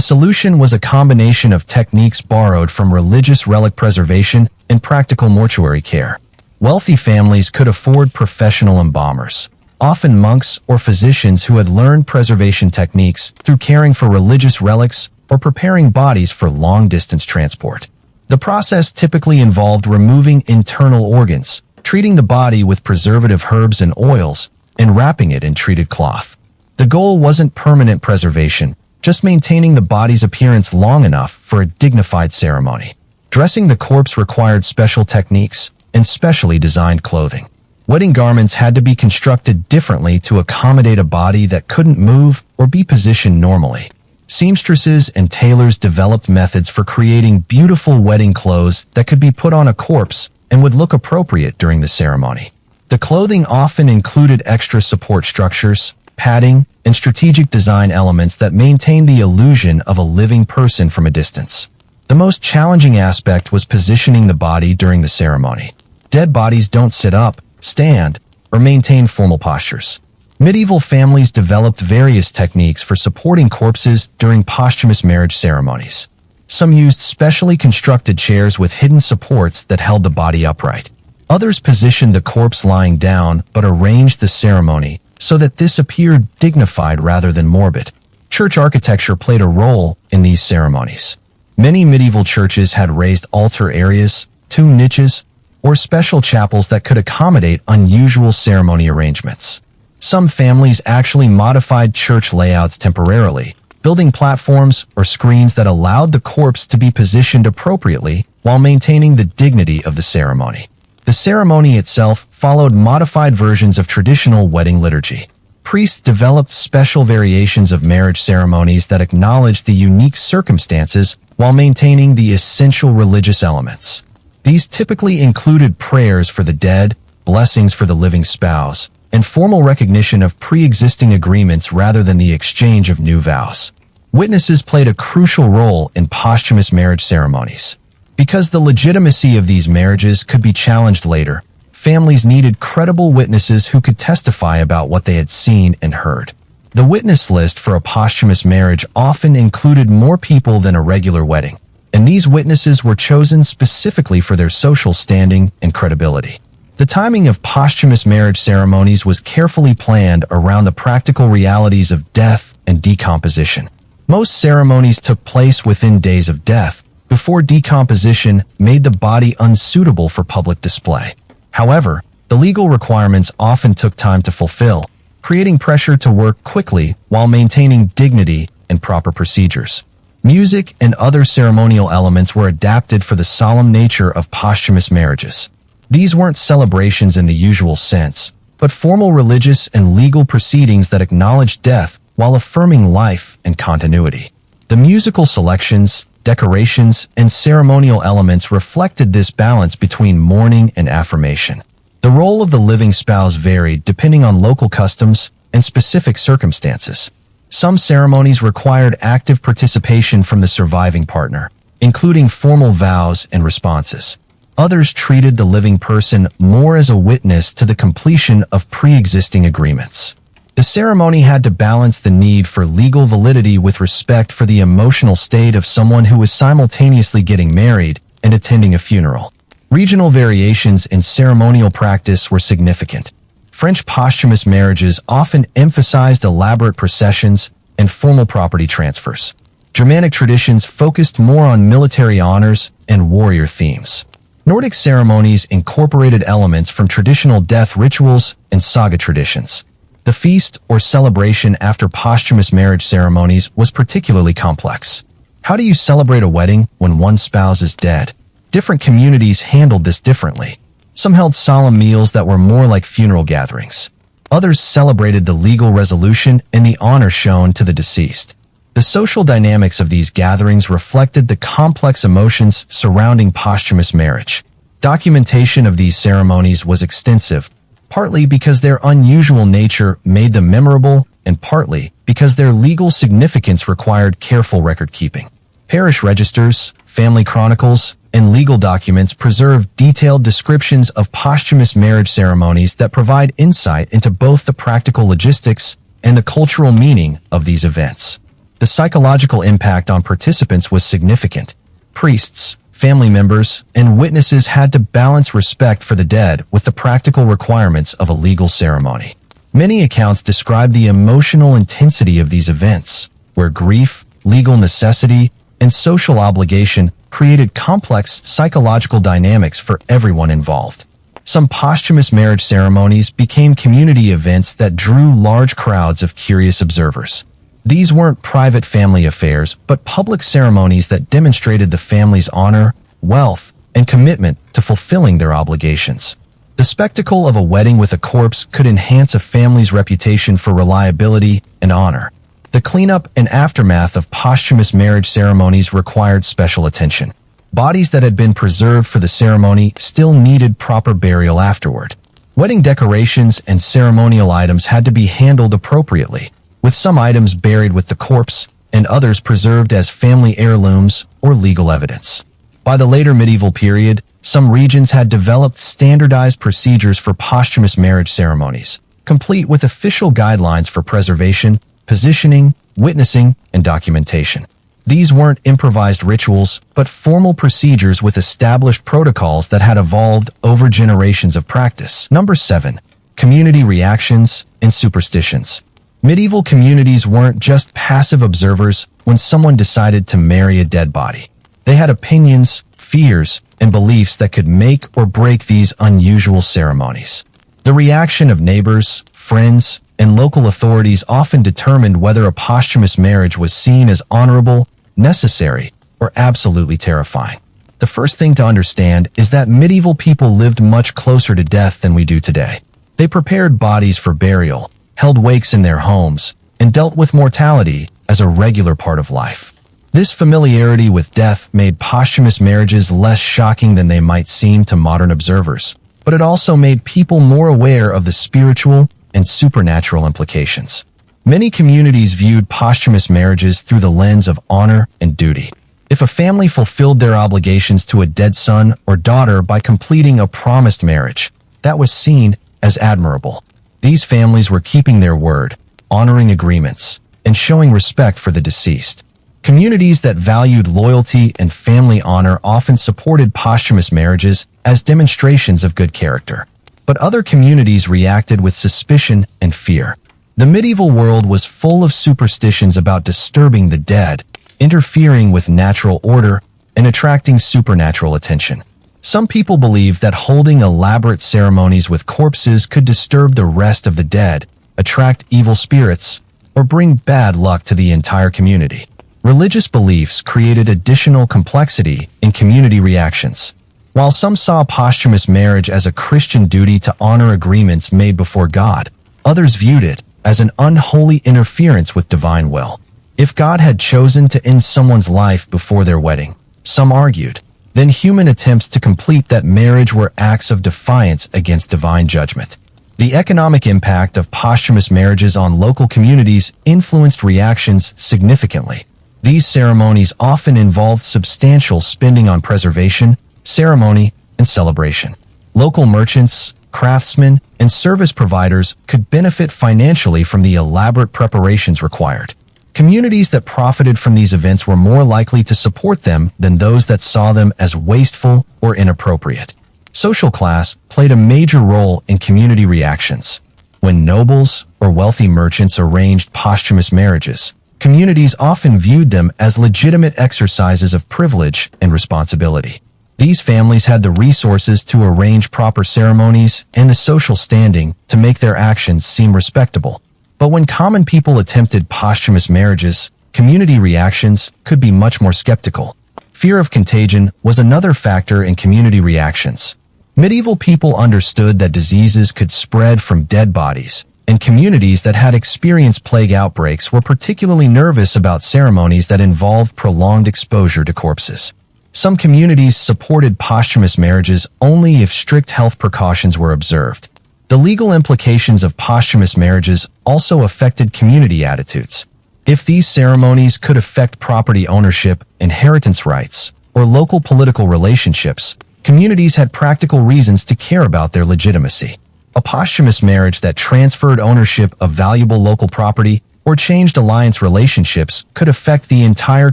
solution was a combination of techniques borrowed from religious relic preservation and practical mortuary care. Wealthy families could afford professional embalmers, often monks or physicians who had learned preservation techniques through caring for religious relics or preparing bodies for long-distance transport. The process typically involved removing internal organs, treating the body with preservative herbs and oils, and wrapping it in treated cloth. The goal wasn't permanent preservation, just maintaining the body's appearance long enough for a dignified ceremony. Dressing the corpse required special techniques and specially designed clothing. Wedding garments had to be constructed differently to accommodate a body that couldn't move or be positioned normally. Seamstresses and tailors developed methods for creating beautiful wedding clothes that could be put on a corpse and would look appropriate during the ceremony. The clothing often included extra support structures, padding, and strategic design elements that maintained the illusion of a living person from a distance. The most challenging aspect was positioning the body during the ceremony. Dead bodies don't sit up, stand, or maintain formal postures. Medieval families developed various techniques for supporting corpses during posthumous marriage ceremonies. Some used specially constructed chairs with hidden supports that held the body upright. Others positioned the corpse lying down but arranged the ceremony so that this appeared dignified rather than morbid. Church architecture played a role in these ceremonies. Many medieval churches had raised altar areas, tomb niches, or special chapels that could accommodate unusual ceremony arrangements. Some families actually modified church layouts temporarily, building platforms or screens that allowed the corpse to be positioned appropriately while maintaining the dignity of the ceremony. The ceremony itself followed modified versions of traditional wedding liturgy. Priests developed special variations of marriage ceremonies that acknowledged the unique circumstances while maintaining the essential religious elements. These typically included prayers for the dead, blessings for the living spouse, and formal recognition of pre-existing agreements rather than the exchange of new vows. Witnesses played a crucial role in posthumous marriage ceremonies. Because the legitimacy of these marriages could be challenged later, families needed credible witnesses who could testify about what they had seen and heard. The witness list for a posthumous marriage often included more people than a regular wedding, and these witnesses were chosen specifically for their social standing and credibility. The timing of posthumous marriage ceremonies was carefully planned around the practical realities of death and decomposition. Most ceremonies took place within days of death, before decomposition made the body unsuitable for public display. However, the legal requirements often took time to fulfill, creating pressure to work quickly while maintaining dignity and proper procedures. Music and other ceremonial elements were adapted for the solemn nature of posthumous marriages. These weren't celebrations in the usual sense, but formal religious and legal proceedings that acknowledged death while affirming life and continuity. The musical selections, decorations, and ceremonial elements reflected this balance between mourning and affirmation. The role of the living spouse varied depending on local customs and specific circumstances. Some ceremonies required active participation from the surviving partner, including formal vows and responses. Others treated the living person more as a witness to the completion of pre-existing agreements. The ceremony had to balance the need for legal validity with respect for the emotional state of someone who was simultaneously getting married and attending a funeral. Regional variations in ceremonial practice were significant. French posthumous marriages often emphasized elaborate processions and formal property transfers. Germanic traditions focused more on military honors and warrior themes. Nordic ceremonies incorporated elements from traditional death rituals and saga traditions. The feast or celebration after posthumous marriage ceremonies was particularly complex. How do you celebrate a wedding when one spouse is dead? Different communities handled this differently. Some held solemn meals that were more like funeral gatherings. Others celebrated the legal resolution and the honor shown to the deceased. The social dynamics of these gatherings reflected the complex emotions surrounding posthumous marriage. Documentation of these ceremonies was extensive, partly because their unusual nature made them memorable and partly because their legal significance required careful record-keeping. Parish registers, family chronicles, and legal documents preserve detailed descriptions of posthumous marriage ceremonies that provide insight into both the practical logistics and the cultural meaning of these events. The psychological impact on participants was significant. Priests, family members, and witnesses had to balance respect for the dead with the practical requirements of a legal ceremony. Many accounts describe the emotional intensity of these events, where grief, legal necessity, and social obligation created complex psychological dynamics for everyone involved. Some posthumous marriage ceremonies became community events that drew large crowds of curious observers. These weren't private family affairs, but public ceremonies that demonstrated the family's honor, wealth, and commitment to fulfilling their obligations. The spectacle of a wedding with a corpse could enhance a family's reputation for reliability and honor. The cleanup and aftermath of posthumous marriage ceremonies required special attention. Bodies that had been preserved for the ceremony still needed proper burial afterward. Wedding decorations and ceremonial items had to be handled appropriately, with some items buried with the corpse and others preserved as family heirlooms or legal evidence. By the later medieval period, some regions had developed standardized procedures for posthumous marriage ceremonies, complete with official guidelines for preservation, positioning, witnessing, and documentation. These weren't improvised rituals, but formal procedures with established protocols that had evolved over generations of practice. Number 7. community reactions, and superstitions. Medieval communities weren't just passive observers when someone decided to marry a dead body. They had opinions, fears, and beliefs that could make or break these unusual ceremonies. The reaction of neighbors, friends, and local authorities often determined whether a posthumous marriage was seen as honorable, necessary, or absolutely terrifying. The first thing to understand is that medieval people lived much closer to death than we do today. They prepared bodies for burial, held wakes in their homes, and dealt with mortality as a regular part of life. This familiarity with death made posthumous marriages less shocking than they might seem to modern observers, but it also made people more aware of the spiritual and supernatural implications. Many communities viewed posthumous marriages through the lens of honor and duty. If a family fulfilled their obligations to a dead son or daughter by completing a promised marriage, that was seen as admirable. These families were keeping their word, honoring agreements, and showing respect for the deceased. Communities that valued loyalty and family honor often supported posthumous marriages as demonstrations of good character. But other communities reacted with suspicion and fear. The medieval world was full of superstitions about disturbing the dead, interfering with natural order, and attracting supernatural attention. Some people believed that holding elaborate ceremonies with corpses could disturb the rest of the dead, attract evil spirits, or bring bad luck to the entire community. Religious beliefs created additional complexity in community reactions. While some saw posthumous marriage as a Christian duty to honor agreements made before God, others viewed it as an unholy interference with divine will. If God had chosen to end someone's life before their wedding, some argued, then human attempts to complete that marriage were acts of defiance against divine judgment. The economic impact of posthumous marriages on local communities influenced reactions significantly. These ceremonies often involved substantial spending on preservation, ceremony, and celebration. Local merchants, craftsmen, and service providers could benefit financially from the elaborate preparations required. Communities that profited from these events were more likely to support them than those that saw them as wasteful or inappropriate. Social class played a major role in community reactions. When nobles or wealthy merchants arranged posthumous marriages, communities often viewed them as legitimate exercises of privilege and responsibility. These families had the resources to arrange proper ceremonies and the social standing to make their actions seem respectable. But when common people attempted posthumous marriages, community reactions could be much more skeptical. Fear of contagion was another factor in community reactions. Medieval people understood that diseases could spread from dead bodies, and communities that had experienced plague outbreaks were particularly nervous about ceremonies that involved prolonged exposure to corpses. Some communities supported posthumous marriages only if strict health precautions were observed. The legal implications of posthumous marriages also affected community attitudes. If these ceremonies could affect property ownership, inheritance rights, or local political relationships, communities had practical reasons to care about their legitimacy. A posthumous marriage that transferred ownership of valuable local property or changed alliance relationships could affect the entire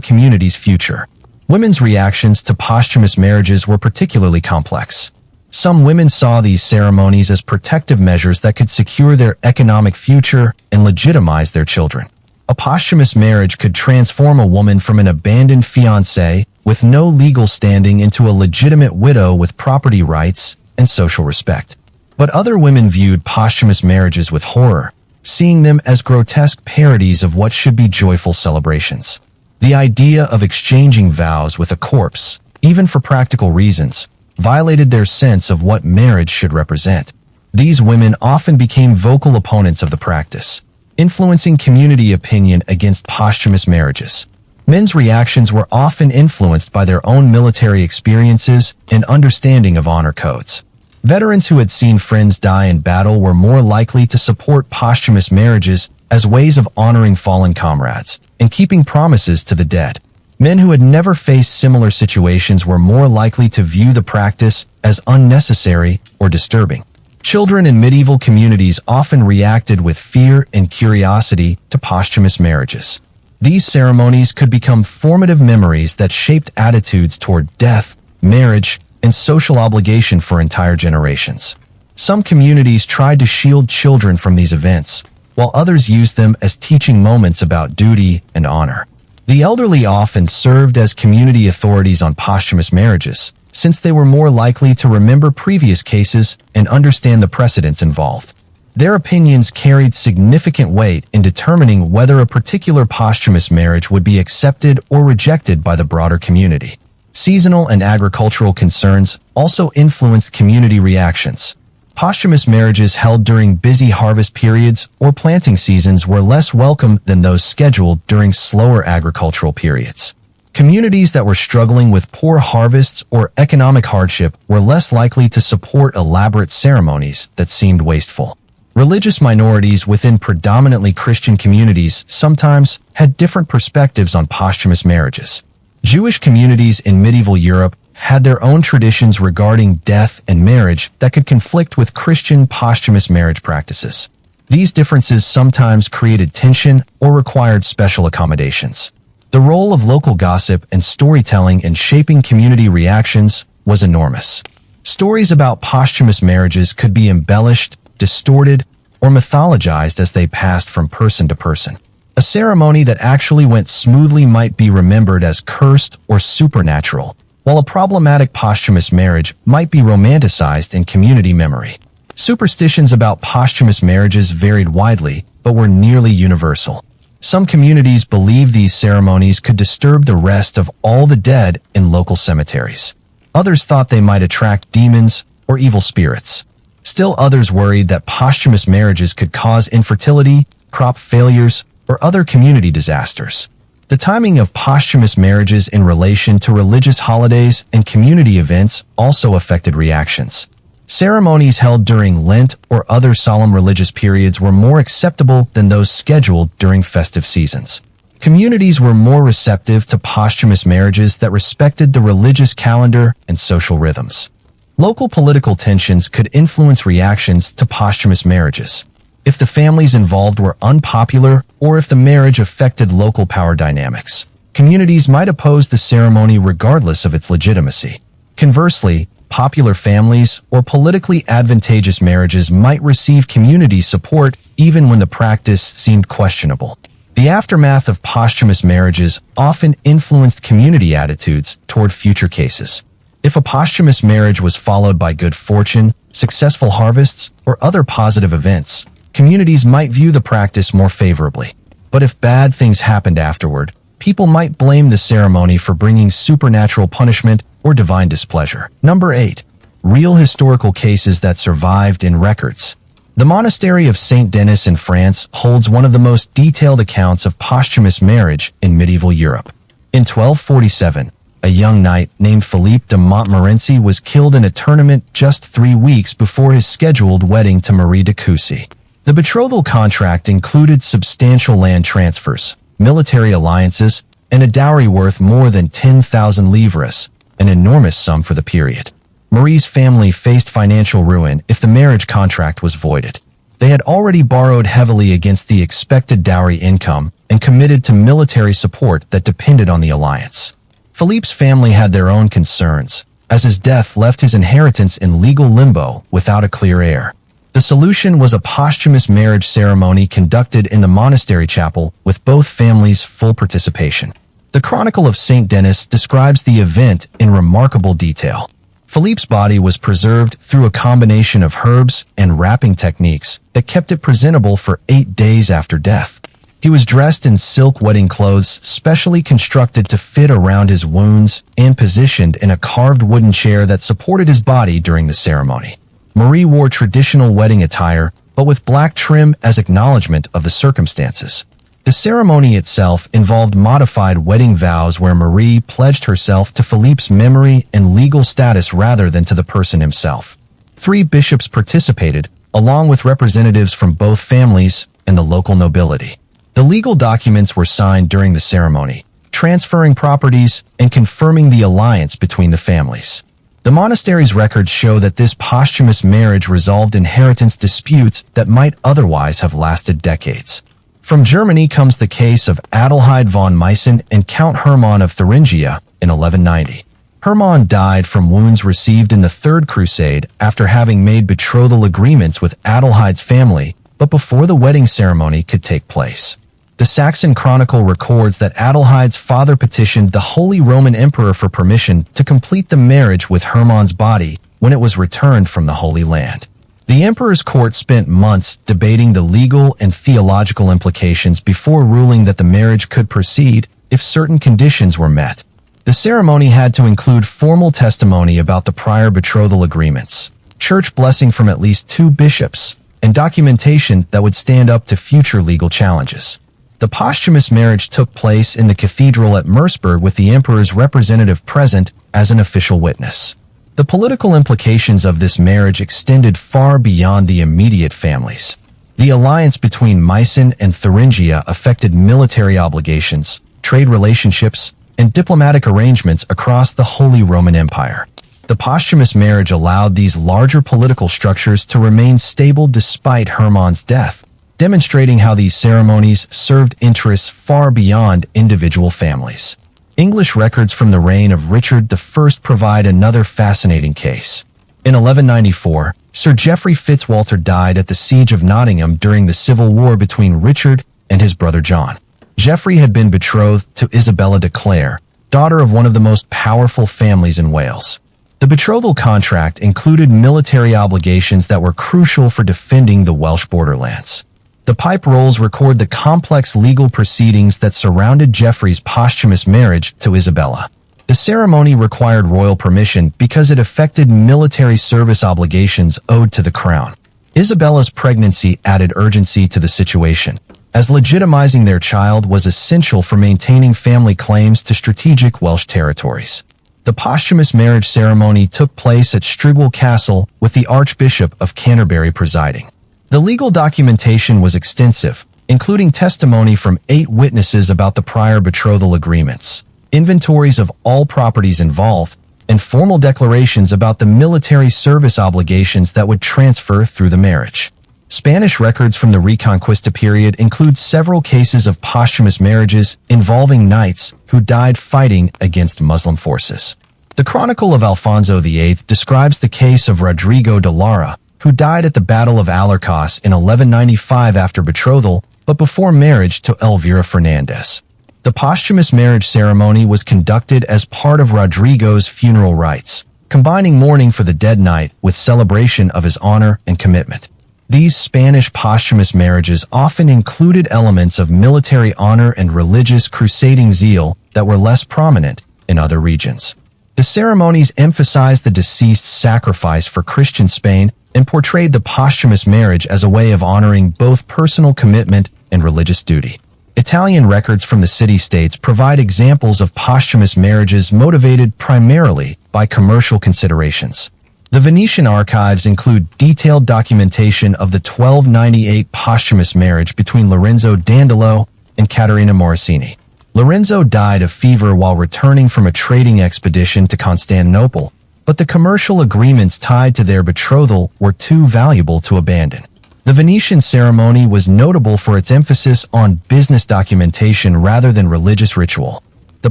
community's future. Women's reactions to posthumous marriages were particularly complex. Some women saw these ceremonies as protective measures that could secure their economic future and legitimize their children. A posthumous marriage could transform a woman from an abandoned fiancé with no legal standing into a legitimate widow with property rights and social respect. But other women viewed posthumous marriages with horror, seeing them as grotesque parodies of what should be joyful celebrations. The idea of exchanging vows with a corpse, even for practical reasons, violated their sense of what marriage should represent. These women often became vocal opponents of the practice, influencing community opinion against posthumous marriages. Men's reactions were often influenced by their own military experiences and understanding of honor codes. Veterans who had seen friends die in battle were more likely to support posthumous marriages as ways of honoring fallen comrades and keeping promises to the dead. Men who had never faced similar situations were more likely to view the practice as unnecessary or disturbing. Children in medieval communities often reacted with fear and curiosity to posthumous marriages. These ceremonies could become formative memories that shaped attitudes toward death, marriage, and social obligation for entire generations. Some communities tried to shield children from these events, while others used them as teaching moments about duty and honor. The elderly often served as community authorities on posthumous marriages, since they were more likely to remember previous cases and understand the precedents involved. Their opinions carried significant weight in determining whether a particular posthumous marriage would be accepted or rejected by the broader community. Seasonal and agricultural concerns also influenced community reactions. Posthumous marriages held during busy harvest periods or planting seasons were less welcome than those scheduled during slower agricultural periods. Communities that were struggling with poor harvests or economic hardship were less likely to support elaborate ceremonies that seemed wasteful. Religious minorities within predominantly Christian communities sometimes had different perspectives on posthumous marriages. Jewish communities in medieval Europe had their own traditions regarding death and marriage that could conflict with Christian posthumous marriage practices. These differences sometimes created tension or required special accommodations. The role of local gossip and storytelling in shaping community reactions was enormous. Stories about posthumous marriages could be embellished, distorted, or mythologized as they passed from person to person. A ceremony that actually went smoothly might be remembered as cursed or supernatural, while a problematic posthumous marriage might be romanticized in community memory. Superstitions about posthumous marriages varied widely, but were nearly universal. Some communities believed these ceremonies could disturb the rest of all the dead in local cemeteries. Others thought they might attract demons or evil spirits. Still others worried that posthumous marriages could cause infertility, crop failures, or other community disasters. The timing of posthumous marriages in relation to religious holidays and community events also affected reactions. Ceremonies held during Lent or other solemn religious periods were more acceptable than those scheduled during festive seasons. Communities were more receptive to posthumous marriages that respected the religious calendar and social rhythms. Local political tensions could influence reactions to posthumous marriages. If the families involved were unpopular or if the marriage affected local power dynamics, communities might oppose the ceremony regardless of its legitimacy. Conversely, popular families or politically advantageous marriages might receive community support even when the practice seemed questionable. The aftermath of posthumous marriages often influenced community attitudes toward future cases. If a posthumous marriage was followed by good fortune, successful harvests, or other positive events, communities might view the practice more favorably. But if bad things happened afterward, people might blame the ceremony for bringing supernatural punishment or divine displeasure. Number 8. Real historical cases that survived in records. The monastery of Saint Denis in France holds one of the most detailed accounts of posthumous marriage in medieval Europe. In 1247, a young knight named Philippe de Montmorency was killed in a tournament just 3 weeks before his scheduled wedding to Marie de Coucy. The betrothal contract included substantial land transfers, military alliances, and a dowry worth more than 10,000 livres, an enormous sum for the period. Marie's family faced financial ruin if the marriage contract was voided. They had already borrowed heavily against the expected dowry income and committed to military support that depended on the alliance. Philippe's family had their own concerns, as his death left his inheritance in legal limbo without a clear heir. The solution was a posthumous marriage ceremony conducted in the monastery chapel with both families' full participation. The Chronicle of Saint Denis describes the event in remarkable detail. Philippe's body was preserved through a combination of herbs and wrapping techniques that kept it presentable for 8 days after death. He was dressed in silk wedding clothes specially constructed to fit around his wounds and positioned in a carved wooden chair that supported his body during the ceremony. Marie wore traditional wedding attire, but with black trim as acknowledgement of the circumstances. The ceremony itself involved modified wedding vows where Marie pledged herself to Philippe's memory and legal status rather than to the person himself. 3 bishops participated, along with representatives from both families and the local nobility. The legal documents were signed during the ceremony, transferring properties and confirming the alliance between the families. The monastery's records show that this posthumous marriage resolved inheritance disputes that might otherwise have lasted decades. From Germany comes the case of Adelheid von Meissen and Count Hermann of Thuringia in 1190. Hermann died from wounds received in the Third Crusade after having made betrothal agreements with Adelhaide's family, but before the wedding ceremony could take place. The Saxon Chronicle records that Adelhaide's father petitioned the Holy Roman Emperor for permission to complete the marriage with Hermann's body when it was returned from the Holy Land. The emperor's court spent months debating the legal and theological implications before ruling that the marriage could proceed if certain conditions were met. The ceremony had to include formal testimony about the prior betrothal agreements, church blessing from at least 2 bishops, and documentation that would stand up to future legal challenges. The posthumous marriage took place in the cathedral at Merseburg with the emperor's representative present as an official witness. The political implications of this marriage extended far beyond the immediate families. The alliance between Meissen and Thuringia affected military obligations, trade relationships, and diplomatic arrangements across the Holy Roman Empire. The posthumous marriage allowed these larger political structures to remain stable despite Hermann's death, demonstrating how these ceremonies served interests far beyond individual families. English records from the reign of Richard I provide another fascinating case. In 1194, Sir Geoffrey Fitzwalter died at the Siege of Nottingham during the civil war between Richard and his brother John. Geoffrey had been betrothed to Isabella de Clare, daughter of one of the most powerful families in Wales. The betrothal contract included military obligations that were crucial for defending the Welsh borderlands. The Pipe Rolls record the complex legal proceedings that surrounded Geoffrey's posthumous marriage to Isabella. The ceremony required royal permission because it affected military service obligations owed to the crown. Isabella's pregnancy added urgency to the situation, as legitimizing their child was essential for maintaining family claims to strategic Welsh territories. The posthumous marriage ceremony took place at Strigwell Castle with the Archbishop of Canterbury presiding. The legal documentation was extensive, including testimony from 8 witnesses about the prior betrothal agreements, inventories of all properties involved, and formal declarations about the military service obligations that would transfer through the marriage. Spanish records from the Reconquista period include several cases of posthumous marriages involving knights who died fighting against Muslim forces. The Chronicle of Alfonso VIII describes the case of Rodrigo de Lara, who died at the Battle of Alarcos in 1195 after betrothal, but before marriage to Elvira Fernandez. The posthumous marriage ceremony was conducted as part of Rodrigo's funeral rites, combining mourning for the dead knight with celebration of his honor and commitment. These Spanish posthumous marriages often included elements of military honor and religious crusading zeal that were less prominent in other regions. The ceremonies emphasized the deceased's sacrifice for Christian Spain and portrayed the posthumous marriage as a way of honoring both personal commitment and religious duty. Italian records from the city-states provide examples of posthumous marriages motivated primarily by commercial considerations. The Venetian archives include detailed documentation of the 1298 posthumous marriage between Lorenzo Dandolo and Caterina Morosini. Lorenzo died of fever while returning from a trading expedition to Constantinople, but the commercial agreements tied to their betrothal were too valuable to abandon. The Venetian ceremony was notable for its emphasis on business documentation rather than religious ritual. The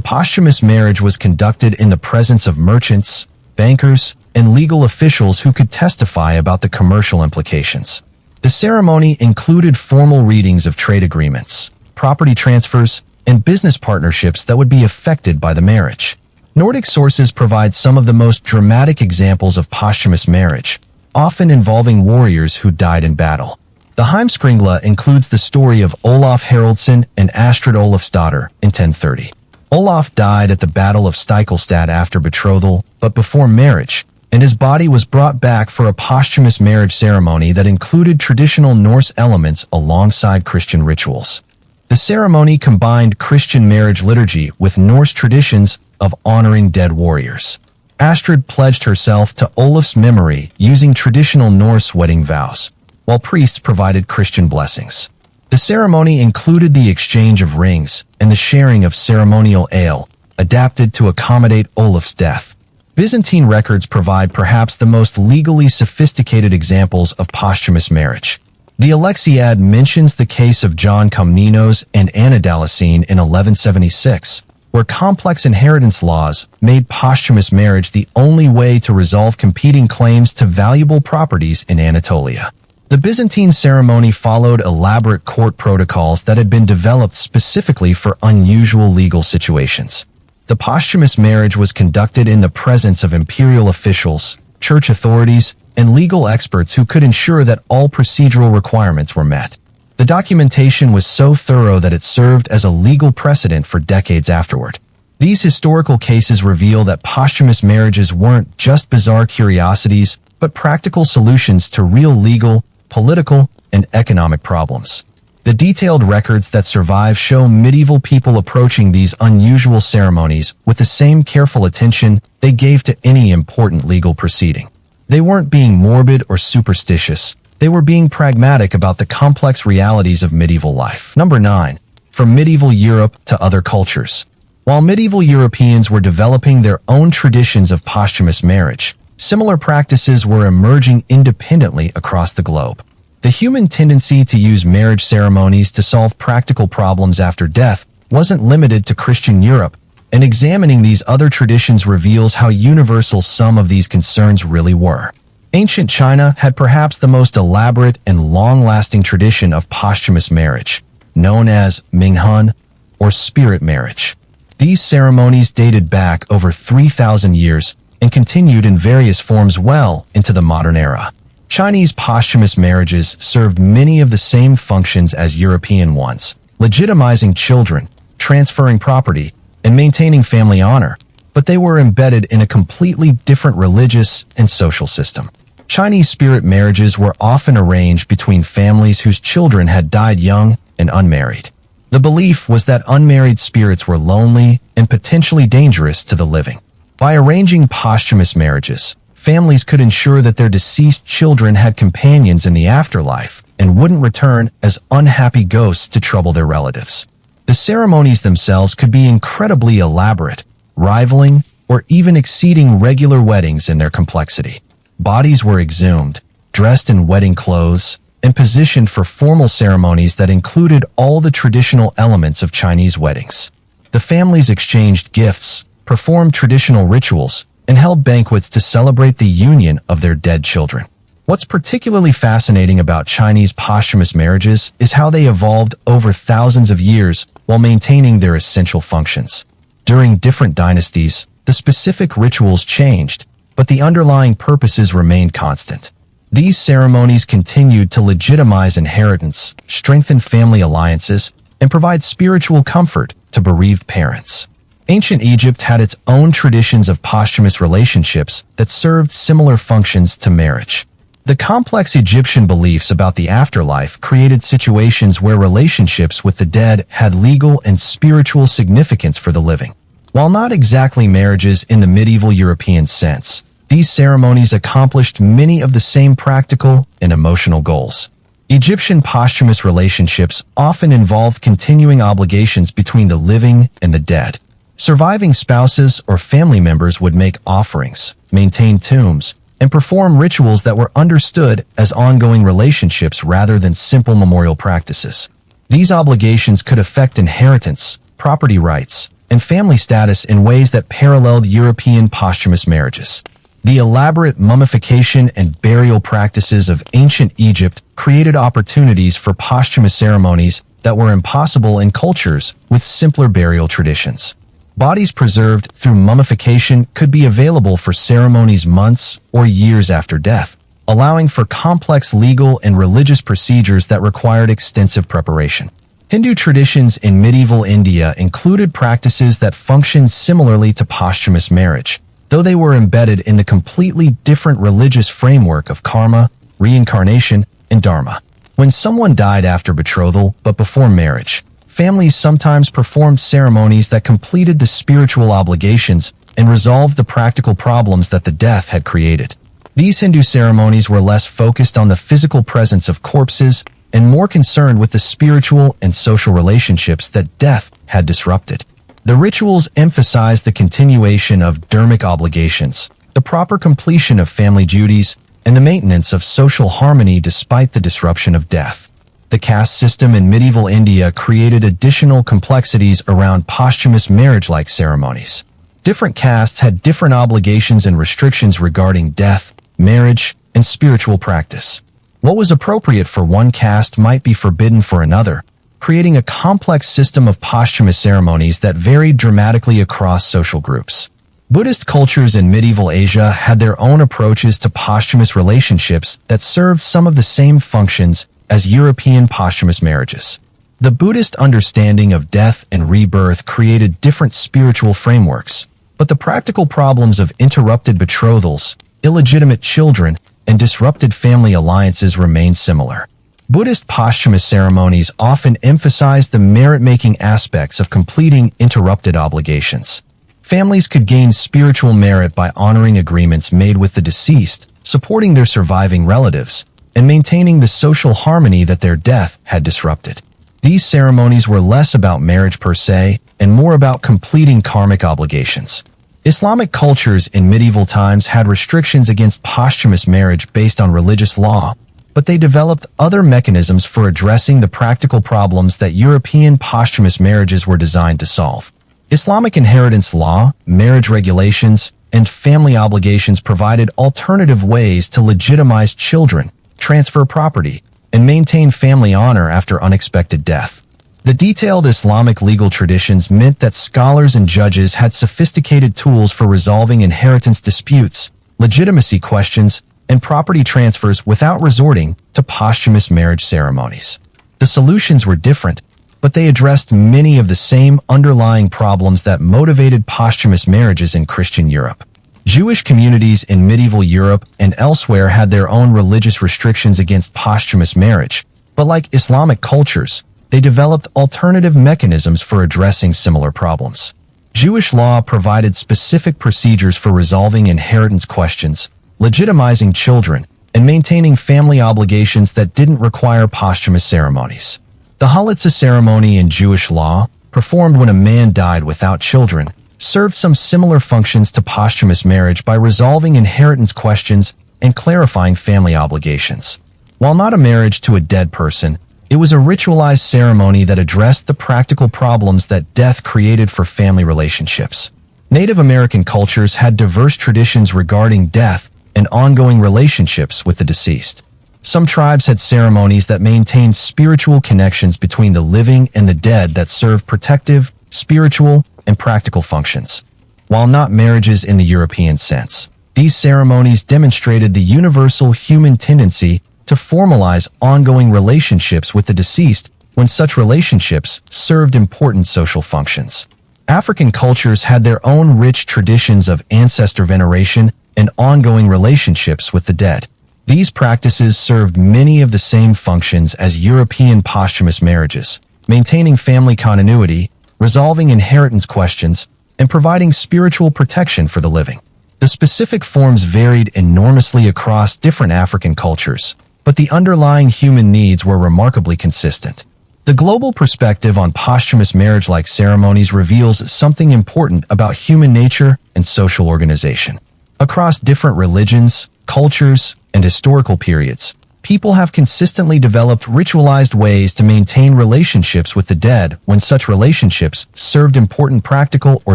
posthumous marriage was conducted in the presence of merchants, bankers, and legal officials who could testify about the commercial implications. The ceremony included formal readings of trade agreements, property transfers, and business partnerships that would be affected by the marriage. Nordic sources provide some of the most dramatic examples of posthumous marriage, often involving warriors who died in battle. The Heimskringla includes the story of Olaf Haraldsson and Astrid Olafsdotter in 1030. Olaf died at the Battle of Stiklestad after betrothal, but before marriage, and his body was brought back for a posthumous marriage ceremony that included traditional Norse elements alongside Christian rituals. The ceremony combined Christian marriage liturgy with Norse traditions of honoring dead warriors. Astrid pledged herself to Olaf's memory using traditional Norse wedding vows, while priests provided Christian blessings. The ceremony included the exchange of rings and the sharing of ceremonial ale, adapted to accommodate Olaf's death. Byzantine records provide perhaps the most legally sophisticated examples of posthumous marriage. The Alexiad mentions the case of John Komnenos and Anna Damascene in 1176, where complex inheritance laws made posthumous marriage the only way to resolve competing claims to valuable properties in Anatolia. The Byzantine ceremony followed elaborate court protocols that had been developed specifically for unusual legal situations. The posthumous marriage was conducted in the presence of imperial officials, church authorities, and legal experts who could ensure that all procedural requirements were met. The documentation was so thorough that it served as a legal precedent for decades afterward. These historical cases reveal that posthumous marriages weren't just bizarre curiosities, but practical solutions to real legal, political, and economic problems. The detailed records that survive show medieval people approaching these unusual ceremonies with the same careful attention they gave to any important legal proceeding. They weren't being morbid or superstitious. They were being pragmatic about the complex realities of medieval life. Number 9. From medieval Europe to other cultures. While medieval Europeans were developing their own traditions of posthumous marriage, similar practices were emerging independently across the globe. The human tendency to use marriage ceremonies to solve practical problems after death wasn't limited to Christian Europe, and examining these other traditions reveals how universal some of these concerns really were. Ancient China had perhaps the most elaborate and long-lasting tradition of posthumous marriage, known as Minghun, or spirit marriage. These ceremonies dated back over 3,000 years and continued in various forms well into the modern era. Chinese posthumous marriages served many of the same functions as European ones, legitimizing children, transferring property, and maintaining family honor, but they were embedded in a completely different religious and social system. Chinese spirit marriages were often arranged between families whose children had died young and unmarried. The belief was that unmarried spirits were lonely and potentially dangerous to the living. By arranging posthumous marriages, families could ensure that their deceased children had companions in the afterlife and wouldn't return as unhappy ghosts to trouble their relatives. The ceremonies themselves could be incredibly elaborate, rivaling or even exceeding regular weddings in their complexity. Bodies were exhumed, dressed in wedding clothes, and positioned for formal ceremonies that included all the traditional elements of Chinese weddings. The families exchanged gifts, performed traditional rituals, and held banquets to celebrate the union of their dead children. What's particularly fascinating about Chinese posthumous marriages is how they evolved over thousands of years while maintaining their essential functions. During different dynasties, the specific rituals changed, but the underlying purposes remained constant. These ceremonies continued to legitimize inheritance, strengthen family alliances, and provide spiritual comfort to bereaved parents. Ancient Egypt had its own traditions of posthumous relationships that served similar functions to marriage. The complex Egyptian beliefs about the afterlife created situations where relationships with the dead had legal and spiritual significance for the living. While not exactly marriages in the medieval European sense, these ceremonies accomplished many of the same practical and emotional goals. Egyptian posthumous relationships often involved continuing obligations between the living and the dead. Surviving spouses or family members would make offerings, maintain tombs, and perform rituals that were understood as ongoing relationships rather than simple memorial practices. These obligations could affect inheritance, property rights, and family status in ways that paralleled European posthumous marriages. The elaborate mummification and burial practices of ancient Egypt created opportunities for posthumous ceremonies that were impossible in cultures with simpler burial traditions. Bodies preserved through mummification could be available for ceremonies months or years after death, allowing for complex legal and religious procedures that required extensive preparation. Hindu traditions in medieval India included practices that functioned similarly to posthumous marriage, though they were embedded in the completely different religious framework of karma, reincarnation, and dharma. When someone died after betrothal but before marriage, families sometimes performed ceremonies that completed the spiritual obligations and resolved the practical problems that the death had created. These Hindu ceremonies were less focused on the physical presence of corpses and more concerned with the spiritual and social relationships that death had disrupted. The rituals emphasized the continuation of dharmic obligations, the proper completion of family duties, and the maintenance of social harmony despite the disruption of death. The caste system in medieval India created additional complexities around posthumous marriage-like ceremonies. Different castes had different obligations and restrictions regarding death, marriage, and spiritual practice. What was appropriate for one caste might be forbidden for another, creating a complex system of posthumous ceremonies that varied dramatically across social groups. Buddhist cultures in medieval Asia had their own approaches to posthumous relationships that served some of the same functions as European posthumous marriages. The Buddhist understanding of death and rebirth created different spiritual frameworks, but the practical problems of interrupted betrothals, illegitimate children, and disrupted family alliances remained similar. Buddhist posthumous ceremonies often emphasized the merit-making aspects of completing interrupted obligations. Families could gain spiritual merit by honoring agreements made with the deceased, supporting their surviving relatives, and maintaining the social harmony that their death had disrupted. These ceremonies were less about marriage per se and more about completing karmic obligations. Islamic cultures in medieval times had restrictions against posthumous marriage based on religious law, but they developed other mechanisms for addressing the practical problems that European posthumous marriages were designed to solve. Islamic inheritance law, marriage regulations, and family obligations provided alternative ways to legitimize children, transfer property, and maintain family honor after unexpected death. The detailed Islamic legal traditions meant that scholars and judges had sophisticated tools for resolving inheritance disputes, legitimacy questions, and property transfers without resorting to posthumous marriage ceremonies. The solutions were different, but they addressed many of the same underlying problems that motivated posthumous marriages in Christian Europe. Jewish communities in medieval Europe and elsewhere had their own religious restrictions against posthumous marriage, but like Islamic cultures, they developed alternative mechanisms for addressing similar problems. Jewish law provided specific procedures for resolving inheritance questions, legitimizing children, and maintaining family obligations that didn't require posthumous ceremonies. The Halitza ceremony in Jewish law, performed when a man died without children, served some similar functions to posthumous marriage by resolving inheritance questions and clarifying family obligations. While not a marriage to a dead person, it was a ritualized ceremony that addressed the practical problems that death created for family relationships. Native American cultures had diverse traditions regarding death and ongoing relationships with the deceased. Some tribes had ceremonies that maintained spiritual connections between the living and the dead that served protective, spiritual, and practical functions. While not marriages in the European sense, these ceremonies demonstrated the universal human tendency to formalize ongoing relationships with the deceased when such relationships served important social functions. African cultures had their own rich traditions of ancestor veneration and ongoing relationships with the dead. These practices served many of the same functions as European posthumous marriages, maintaining family continuity, resolving inheritance questions, and providing spiritual protection for the living. The specific forms varied enormously across different African cultures, but the underlying human needs were remarkably consistent. The global perspective on posthumous marriage-like ceremonies reveals something important about human nature and social organization. Across different religions, cultures, and historical periods, people have consistently developed ritualized ways to maintain relationships with the dead when such relationships served important practical or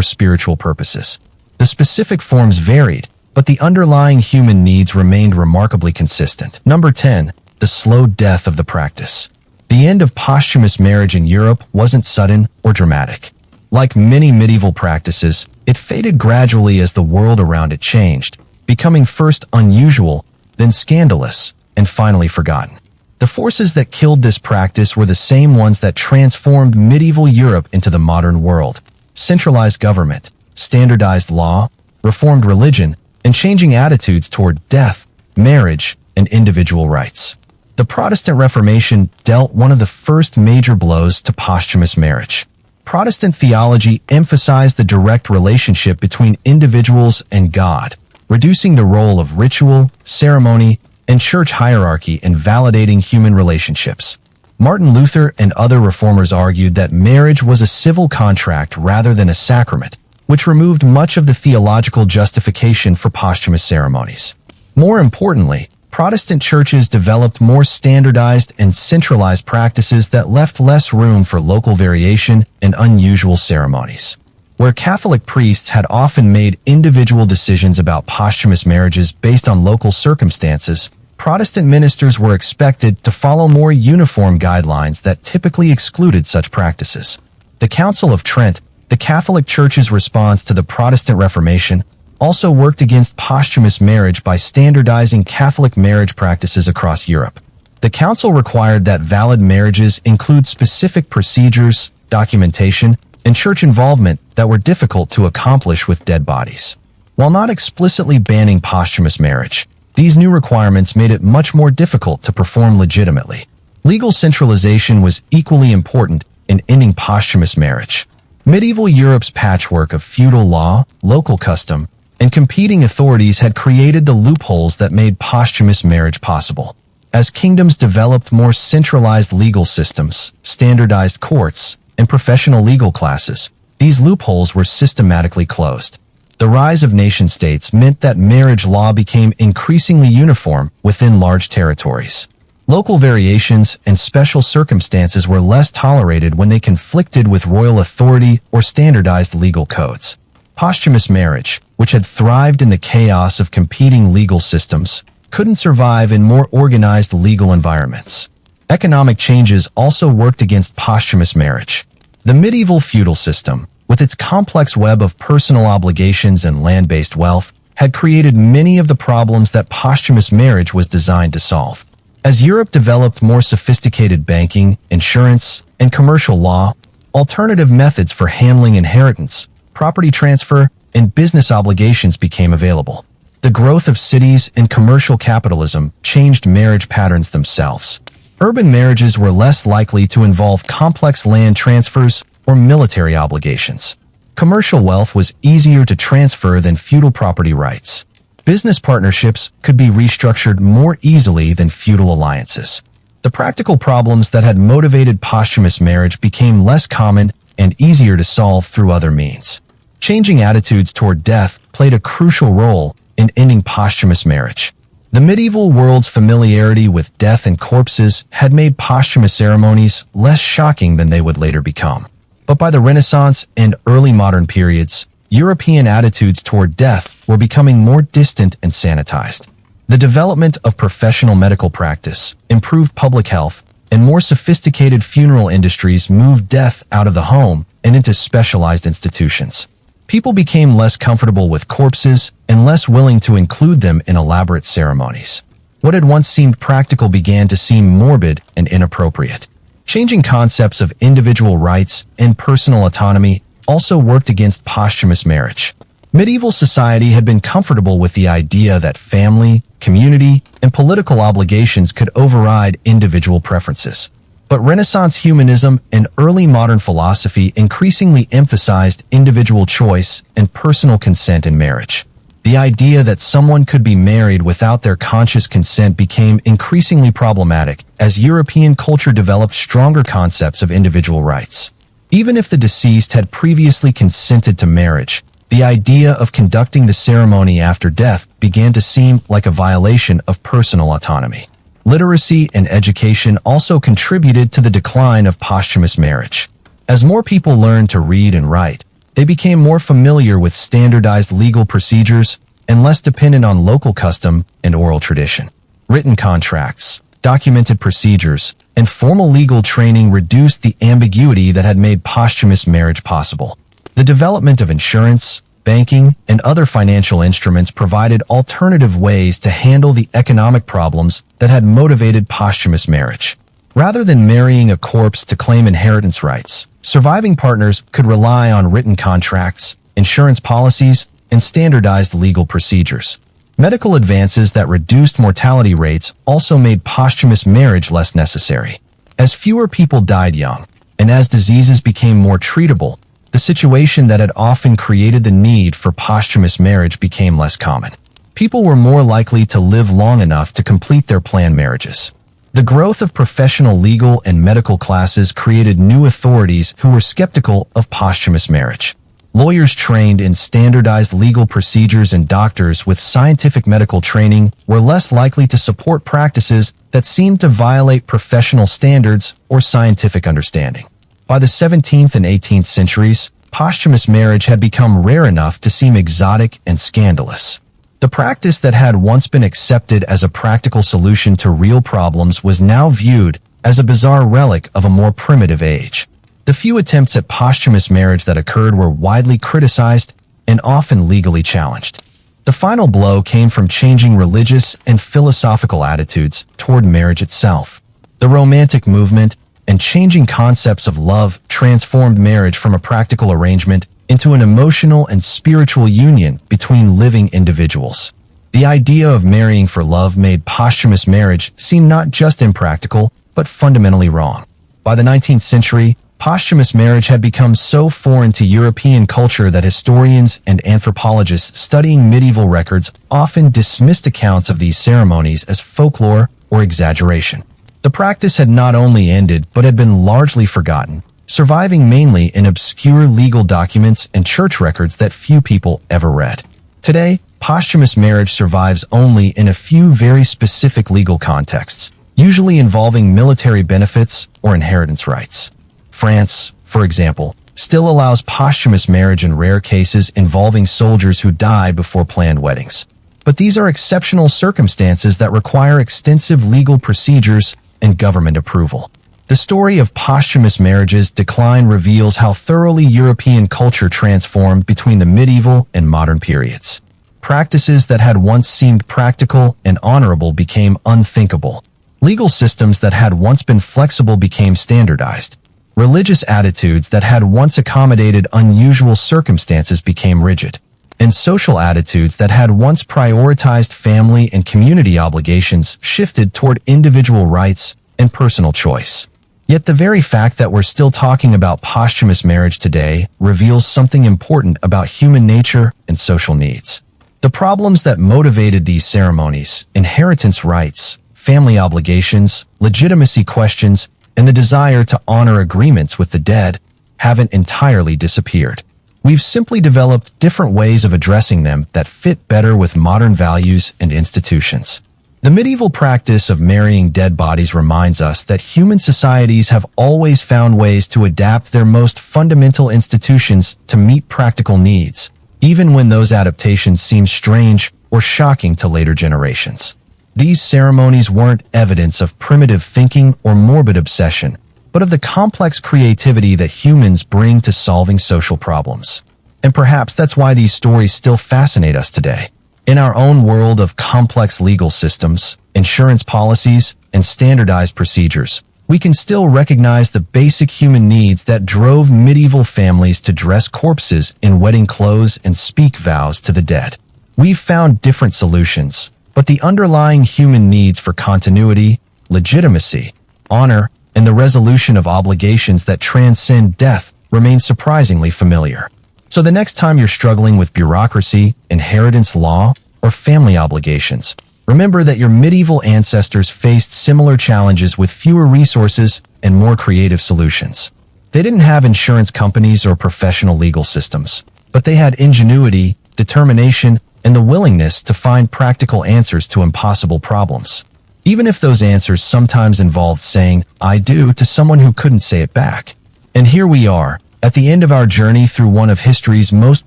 spiritual purposes. The specific forms varied, but the underlying human needs remained remarkably consistent. Number 10. The slow death of the practice. The end of posthumous marriage in Europe wasn't sudden or dramatic. Like many medieval practices, it faded gradually as the world around it changed, becoming first unusual, then scandalous, and finally forgotten. The forces that killed this practice were the same ones that transformed medieval Europe into the modern world: centralized government, standardized law, reformed religion, and changing attitudes toward death, marriage, and individual rights. The Protestant Reformation dealt one of the first major blows to posthumous marriage. Protestant theology emphasized the direct relationship between individuals and God, reducing the role of ritual, ceremony, and church hierarchy in validating human relationships. Martin Luther and other reformers argued that marriage was a civil contract rather than a sacrament, which removed much of the theological justification for posthumous ceremonies. More importantly, Protestant churches developed more standardized and centralized practices that left less room for local variation and unusual ceremonies. Where Catholic priests had often made individual decisions about posthumous marriages based on local circumstances, Protestant ministers were expected to follow more uniform guidelines that typically excluded such practices. The Council of Trent, the Catholic Church's response to the Protestant Reformation, also worked against posthumous marriage by standardizing Catholic marriage practices across Europe. The council required that valid marriages include specific procedures, documentation, and church involvement that were difficult to accomplish with dead bodies. While not explicitly banning posthumous marriage, these new requirements made it much more difficult to perform legitimately. Legal centralization was equally important in ending posthumous marriage. Medieval Europe's patchwork of feudal law, local custom, and competing authorities had created the loopholes that made posthumous marriage possible. As kingdoms developed more centralized legal systems, standardized courts, and professional legal classes, these loopholes were systematically closed. The rise of nation-states meant that marriage law became increasingly uniform within large territories. Local variations and special circumstances were less tolerated when they conflicted with royal authority or standardized legal codes. Posthumous marriage, which had thrived in the chaos of competing legal systems, couldn't survive in more organized legal environments. Economic changes also worked against posthumous marriage. The medieval feudal system, with its complex web of personal obligations and land-based wealth, had created many of the problems that posthumous marriage was designed to solve. As Europe developed more sophisticated banking, insurance, and commercial law, alternative methods for handling inheritance, property transfer, and business obligations became available. The growth of cities and commercial capitalism changed marriage patterns themselves. Urban marriages were less likely to involve complex land transfers or military obligations. Commercial wealth was easier to transfer than feudal property rights. Business partnerships could be restructured more easily than feudal alliances. The practical problems that had motivated posthumous marriage became less common and easier to solve through other means. Changing attitudes toward death played a crucial role in ending posthumous marriage. The medieval world's familiarity with death and corpses had made posthumous ceremonies less shocking than they would later become. But by the Renaissance and early modern periods, European attitudes toward death were becoming more distant and sanitized. The development of professional medical practice, improved public health, and more sophisticated funeral industries moved death out of the home and into specialized institutions. People became less comfortable with corpses and less willing to include them in elaborate ceremonies. What had once seemed practical began to seem morbid and inappropriate. Changing concepts of individual rights and personal autonomy also worked against posthumous marriage. Medieval society had been comfortable with the idea that family, community, and political obligations could override individual preferences. But Renaissance humanism and early modern philosophy increasingly emphasized individual choice and personal consent in marriage. The idea that someone could be married without their conscious consent became increasingly problematic as European culture developed stronger concepts of individual rights. Even if the deceased had previously consented to marriage, the idea of conducting the ceremony after death began to seem like a violation of personal autonomy. Literacy and education also contributed to the decline of posthumous marriage. As more people learned to read and write, they became more familiar with standardized legal procedures and less dependent on local custom and oral tradition. Written contracts, documented procedures, and formal legal training reduced the ambiguity that had made posthumous marriage possible. The development of insurance, banking, and other financial instruments provided alternative ways to handle the economic problems that had motivated posthumous marriage. Rather than marrying a corpse to claim inheritance rights, surviving partners could rely on written contracts, insurance policies, and standardized legal procedures. Medical advances that reduced mortality rates also made posthumous marriage less necessary. As fewer people died young, and as diseases became more treatable, the situation that had often created the need for posthumous marriage became less common. People were more likely to live long enough to complete their planned marriages. The growth of professional legal and medical classes created new authorities who were skeptical of posthumous marriage. Lawyers trained in standardized legal procedures and doctors with scientific medical training were less likely to support practices that seemed to violate professional standards or scientific understanding. By the 17th and 18th centuries, posthumous marriage had become rare enough to seem exotic and scandalous. The practice that had once been accepted as a practical solution to real problems was now viewed as a bizarre relic of a more primitive age. The few attempts at posthumous marriage that occurred were widely criticized and often legally challenged. The final blow came from changing religious and philosophical attitudes toward marriage itself. The Romantic movement and changing concepts of love transformed marriage from a practical arrangement into an emotional and spiritual union between living individuals. The idea of marrying for love made posthumous marriage seem not just impractical, but fundamentally wrong. By the 19th century, posthumous marriage had become so foreign to European culture that historians and anthropologists studying medieval records often dismissed accounts of these ceremonies as folklore or exaggeration. The practice had not only ended but had been largely forgotten, surviving mainly in obscure legal documents and church records that few people ever read. Today, posthumous marriage survives only in a few very specific legal contexts, usually involving military benefits or inheritance rights. France, for example, still allows posthumous marriage in rare cases involving soldiers who die before planned weddings. But these are exceptional circumstances that require extensive legal procedures and government approval. The story of posthumous marriage's decline reveals how thoroughly European culture transformed between the medieval and modern periods. Practices that had once seemed practical and honorable became unthinkable. Legal systems that had once been flexible became standardized. Religious attitudes that had once accommodated unusual circumstances became rigid. And social attitudes that had once prioritized family and community obligations shifted toward individual rights and personal choice. Yet the very fact that we're still talking about posthumous marriage today reveals something important about human nature and social needs. The problems that motivated these ceremonies, inheritance rights, family obligations, legitimacy questions, and the desire to honor agreements with the dead, haven't entirely disappeared. We've simply developed different ways of addressing them that fit better with modern values and institutions. The medieval practice of marrying dead bodies reminds us that human societies have always found ways to adapt their most fundamental institutions to meet practical needs, even when those adaptations seem strange or shocking to later generations. These ceremonies weren't evidence of primitive thinking or morbid obsession, but of the complex creativity that humans bring to solving social problems. And perhaps that's why these stories still fascinate us today. In our own world of complex legal systems, insurance policies, and standardized procedures, we can still recognize the basic human needs that drove medieval families to dress corpses in wedding clothes and speak vows to the dead. We've found different solutions, but the underlying human needs for continuity, legitimacy, honor, and the resolution of obligations that transcend death remain surprisingly familiar. So the next time you're struggling with bureaucracy, inheritance law, or family obligations, remember that your medieval ancestors faced similar challenges with fewer resources and more creative solutions. They didn't have insurance companies or professional legal systems, but they had ingenuity, determination, and the willingness to find practical answers to impossible problems. Even if those answers sometimes involved saying, "I do," to someone who couldn't say it back. And here we are, at the end of our journey through one of history's most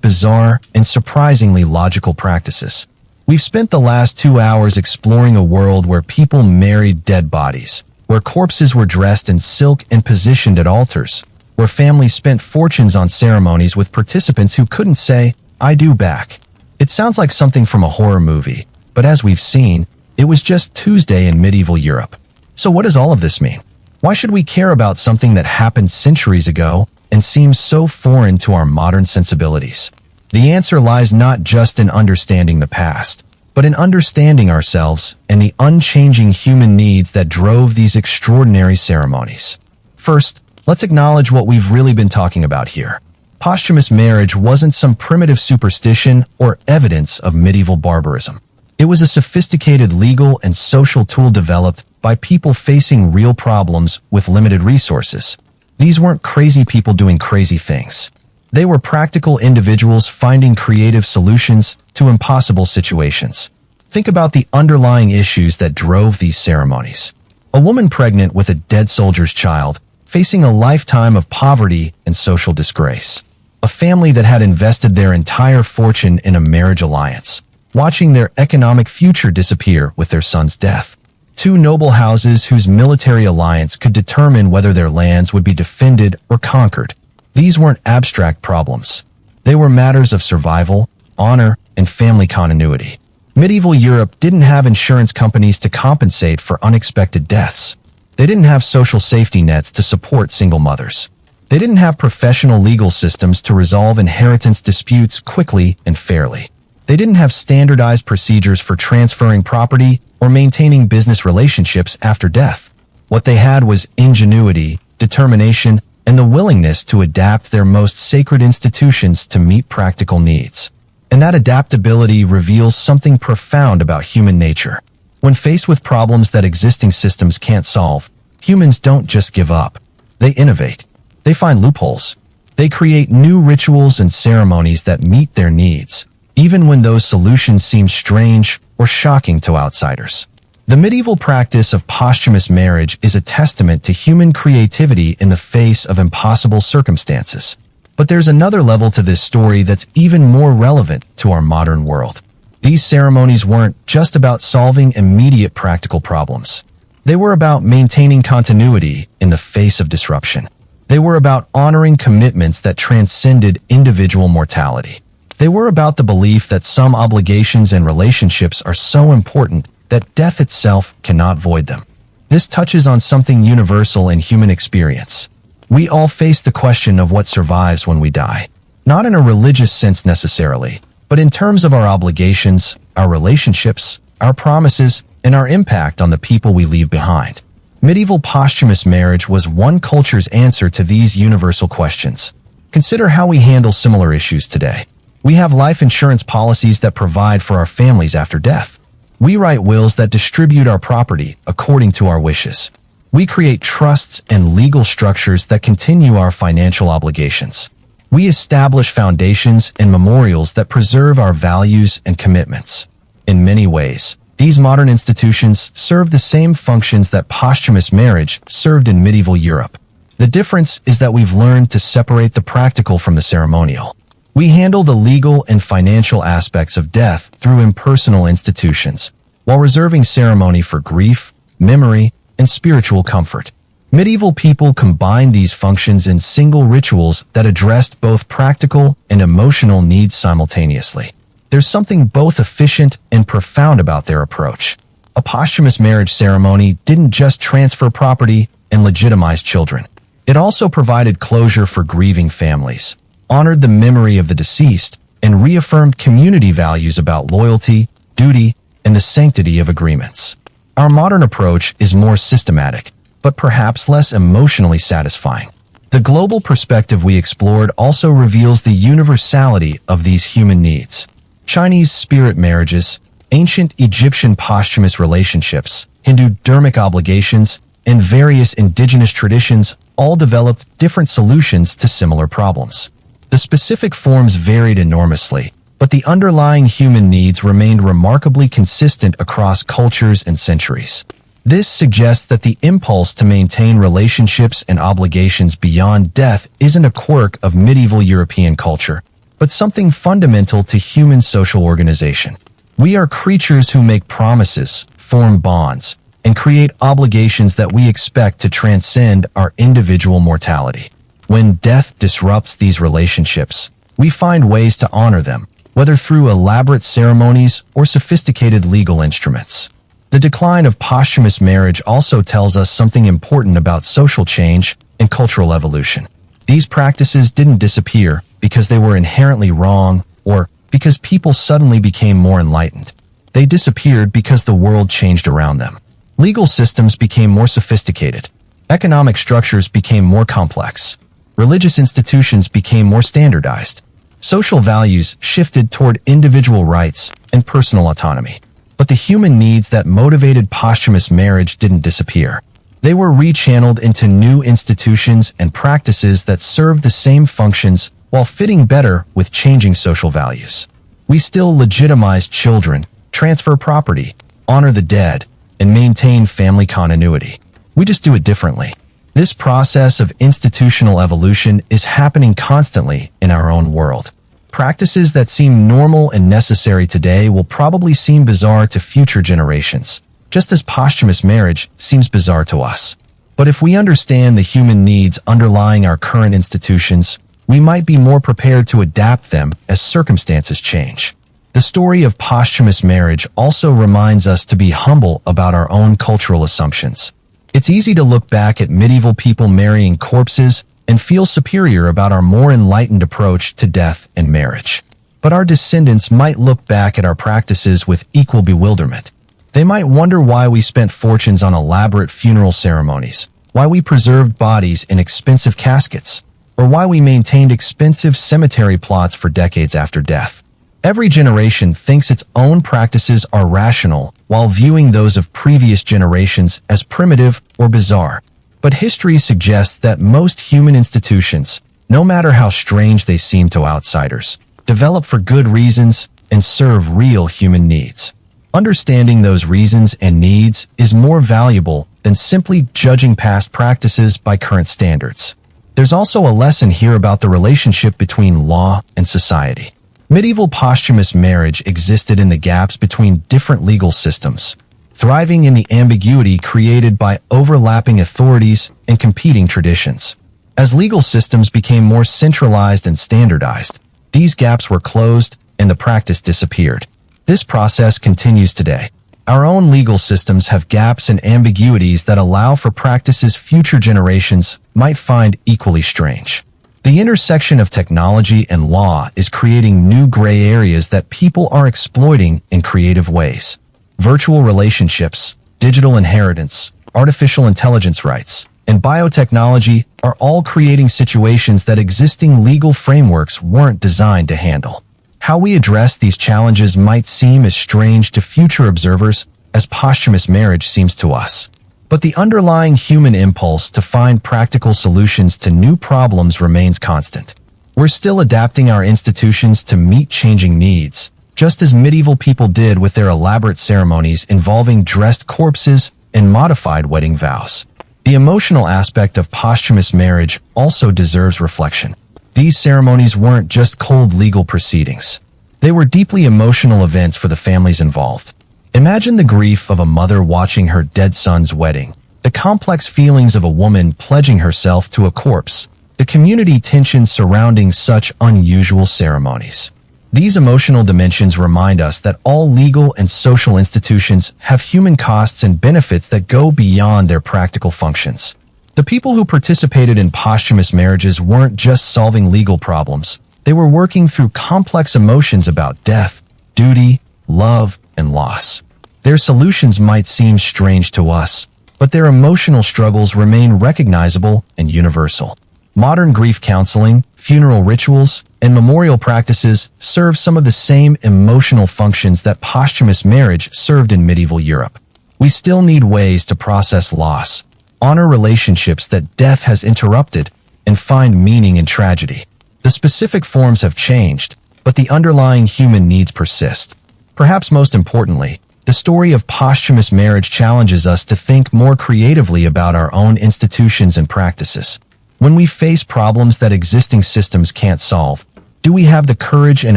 bizarre and surprisingly logical practices. We've spent the last 2 hours exploring a world where people married dead bodies, where corpses were dressed in silk and positioned at altars, where families spent fortunes on ceremonies with participants who couldn't say, "I do" back. It sounds like something from a horror movie, but as we've seen, it was just Tuesday in medieval Europe. So what does all of this mean? Why should we care about something that happened centuries ago and seems so foreign to our modern sensibilities? The answer lies not just in understanding the past, but in understanding ourselves and the unchanging human needs that drove these extraordinary ceremonies. First, let's acknowledge what we've really been talking about here. Posthumous marriage wasn't some primitive superstition or evidence of medieval barbarism. It was a sophisticated legal and social tool developed by people facing real problems with limited resources. These weren't crazy people doing crazy things. They were practical individuals finding creative solutions to impossible situations. Think about the underlying issues that drove these ceremonies. A woman pregnant with a dead soldier's child, facing a lifetime of poverty and social disgrace. A family that had invested their entire fortune in a marriage alliance, watching their economic future disappear with their son's death. Two noble houses whose military alliance could determine whether their lands would be defended or conquered. These weren't abstract problems. They were matters of survival, honor, and family continuity. Medieval Europe didn't have insurance companies to compensate for unexpected deaths. They didn't have social safety nets to support single mothers. They didn't have professional legal systems to resolve inheritance disputes quickly and fairly. They didn't have standardized procedures for transferring property or maintaining business relationships after death. What they had was ingenuity, determination, and the willingness to adapt their most sacred institutions to meet practical needs. And that adaptability reveals something profound about human nature. When faced with problems that existing systems can't solve, humans don't just give up. They innovate. They find loopholes. They create new rituals and ceremonies that meet their needs, even when those solutions seem strange or shocking to outsiders. The medieval practice of posthumous marriage is a testament to human creativity in the face of impossible circumstances. But there's another level to this story that's even more relevant to our modern world. These ceremonies weren't just about solving immediate practical problems. They were about maintaining continuity in the face of disruption. They were about honoring commitments that transcended individual mortality. They were about the belief that some obligations and relationships are so important that death itself cannot void them. This touches on something universal in human experience. We all face the question of what survives when we die. Not in a religious sense necessarily, but in terms of our obligations, our relationships, our promises, and our impact on the people we leave behind. Medieval posthumous marriage was one culture's answer to these universal questions. Consider how we handle similar issues today. We have life insurance policies that provide for our families after death. We write wills that distribute our property according to our wishes. We create trusts and legal structures that continue our financial obligations. We establish foundations and memorials that preserve our values and commitments. In many ways, these modern institutions serve the same functions that posthumous marriage served in medieval Europe. The difference is that we've learned to separate the practical from the ceremonial. We handle the legal and financial aspects of death through impersonal institutions, while reserving ceremony for grief, memory, and spiritual comfort. Medieval people combined these functions in single rituals that addressed both practical and emotional needs simultaneously. There's something both efficient and profound about their approach. A posthumous marriage ceremony didn't just transfer property and legitimize children. It also provided closure for grieving families, honored the memory of the deceased, and reaffirmed community values about loyalty, duty, and the sanctity of agreements. Our modern approach is more systematic, but perhaps less emotionally satisfying. The global perspective we explored also reveals the universality of these human needs. Chinese spirit marriages, ancient Egyptian posthumous relationships, Hindu dharmic obligations, and various indigenous traditions all developed different solutions to similar problems. The specific forms varied enormously, but the underlying human needs remained remarkably consistent across cultures and centuries. This suggests that the impulse to maintain relationships and obligations beyond death isn't a quirk of medieval European culture, but something fundamental to human social organization. We are creatures who make promises, form bonds, and create obligations that we expect to transcend our individual mortality. When death disrupts these relationships, we find ways to honor them, whether through elaborate ceremonies or sophisticated legal instruments. The decline of posthumous marriage also tells us something important about social change and cultural evolution. These practices didn't disappear because they were inherently wrong or because people suddenly became more enlightened. They disappeared because the world changed around them. Legal systems became more sophisticated. Economic structures became more complex. Religious institutions became more standardized. Social values shifted toward individual rights and personal autonomy. But the human needs that motivated posthumous marriage didn't disappear. They were rechanneled into new institutions and practices that served the same functions while fitting better with changing social values. We still legitimize children, transfer property, honor the dead, and maintain family continuity. We just do it differently. This process of institutional evolution is happening constantly in our own world. Practices that seem normal and necessary today will probably seem bizarre to future generations, just as posthumous marriage seems bizarre to us. But if we understand the human needs underlying our current institutions, we might be more prepared to adapt them as circumstances change. The story of posthumous marriage also reminds us to be humble about our own cultural assumptions. It's easy to look back at medieval people marrying corpses and feel superior about our more enlightened approach to death and marriage. But our descendants might look back at our practices with equal bewilderment. They might wonder why we spent fortunes on elaborate funeral ceremonies, why we preserved bodies in expensive caskets, or why we maintained expensive cemetery plots for decades after death. Every generation thinks its own practices are rational, while viewing those of previous generations as primitive or bizarre. But history suggests that most human institutions, no matter how strange they seem to outsiders, develop for good reasons and serve real human needs. Understanding those reasons and needs is more valuable than simply judging past practices by current standards. There's also a lesson here about the relationship between law and society. Medieval posthumous marriage existed in the gaps between different legal systems, thriving in the ambiguity created by overlapping authorities and competing traditions. As legal systems became more centralized and standardized, these gaps were closed and the practice disappeared. This process continues today. Our own legal systems have gaps and ambiguities that allow for practices future generations might find equally strange. The intersection of technology and law is creating new gray areas that people are exploiting in creative ways. Virtual relationships, digital inheritance, artificial intelligence rights, and biotechnology are all creating situations that existing legal frameworks weren't designed to handle. How we address these challenges might seem as strange to future observers as posthumous marriage seems to us. But the underlying human impulse to find practical solutions to new problems remains constant. We're still adapting our institutions to meet changing needs, just as medieval people did with their elaborate ceremonies involving dressed corpses and modified wedding vows. The emotional aspect of posthumous marriage also deserves reflection. These ceremonies weren't just cold legal proceedings. They were deeply emotional events for the families involved. Imagine the grief of a mother watching her dead son's wedding, the complex feelings of a woman pledging herself to a corpse, the community tension surrounding such unusual ceremonies. These emotional dimensions remind us that all legal and social institutions have human costs and benefits that go beyond their practical functions. The people who participated in posthumous marriages weren't just solving legal problems. They were working through complex emotions about death, duty, love, and loss. Their solutions might seem strange to us, but their emotional struggles remain recognizable and universal. Modern grief counseling, funeral rituals, and memorial practices serve some of the same emotional functions that posthumous marriage served in medieval Europe. We still need ways to process loss, honor relationships that death has interrupted, and find meaning in tragedy. The specific forms have changed, but the underlying human needs persist. Perhaps most importantly, the story of posthumous marriage challenges us to think more creatively about our own institutions and practices. When we face problems that existing systems can't solve, do we have the courage and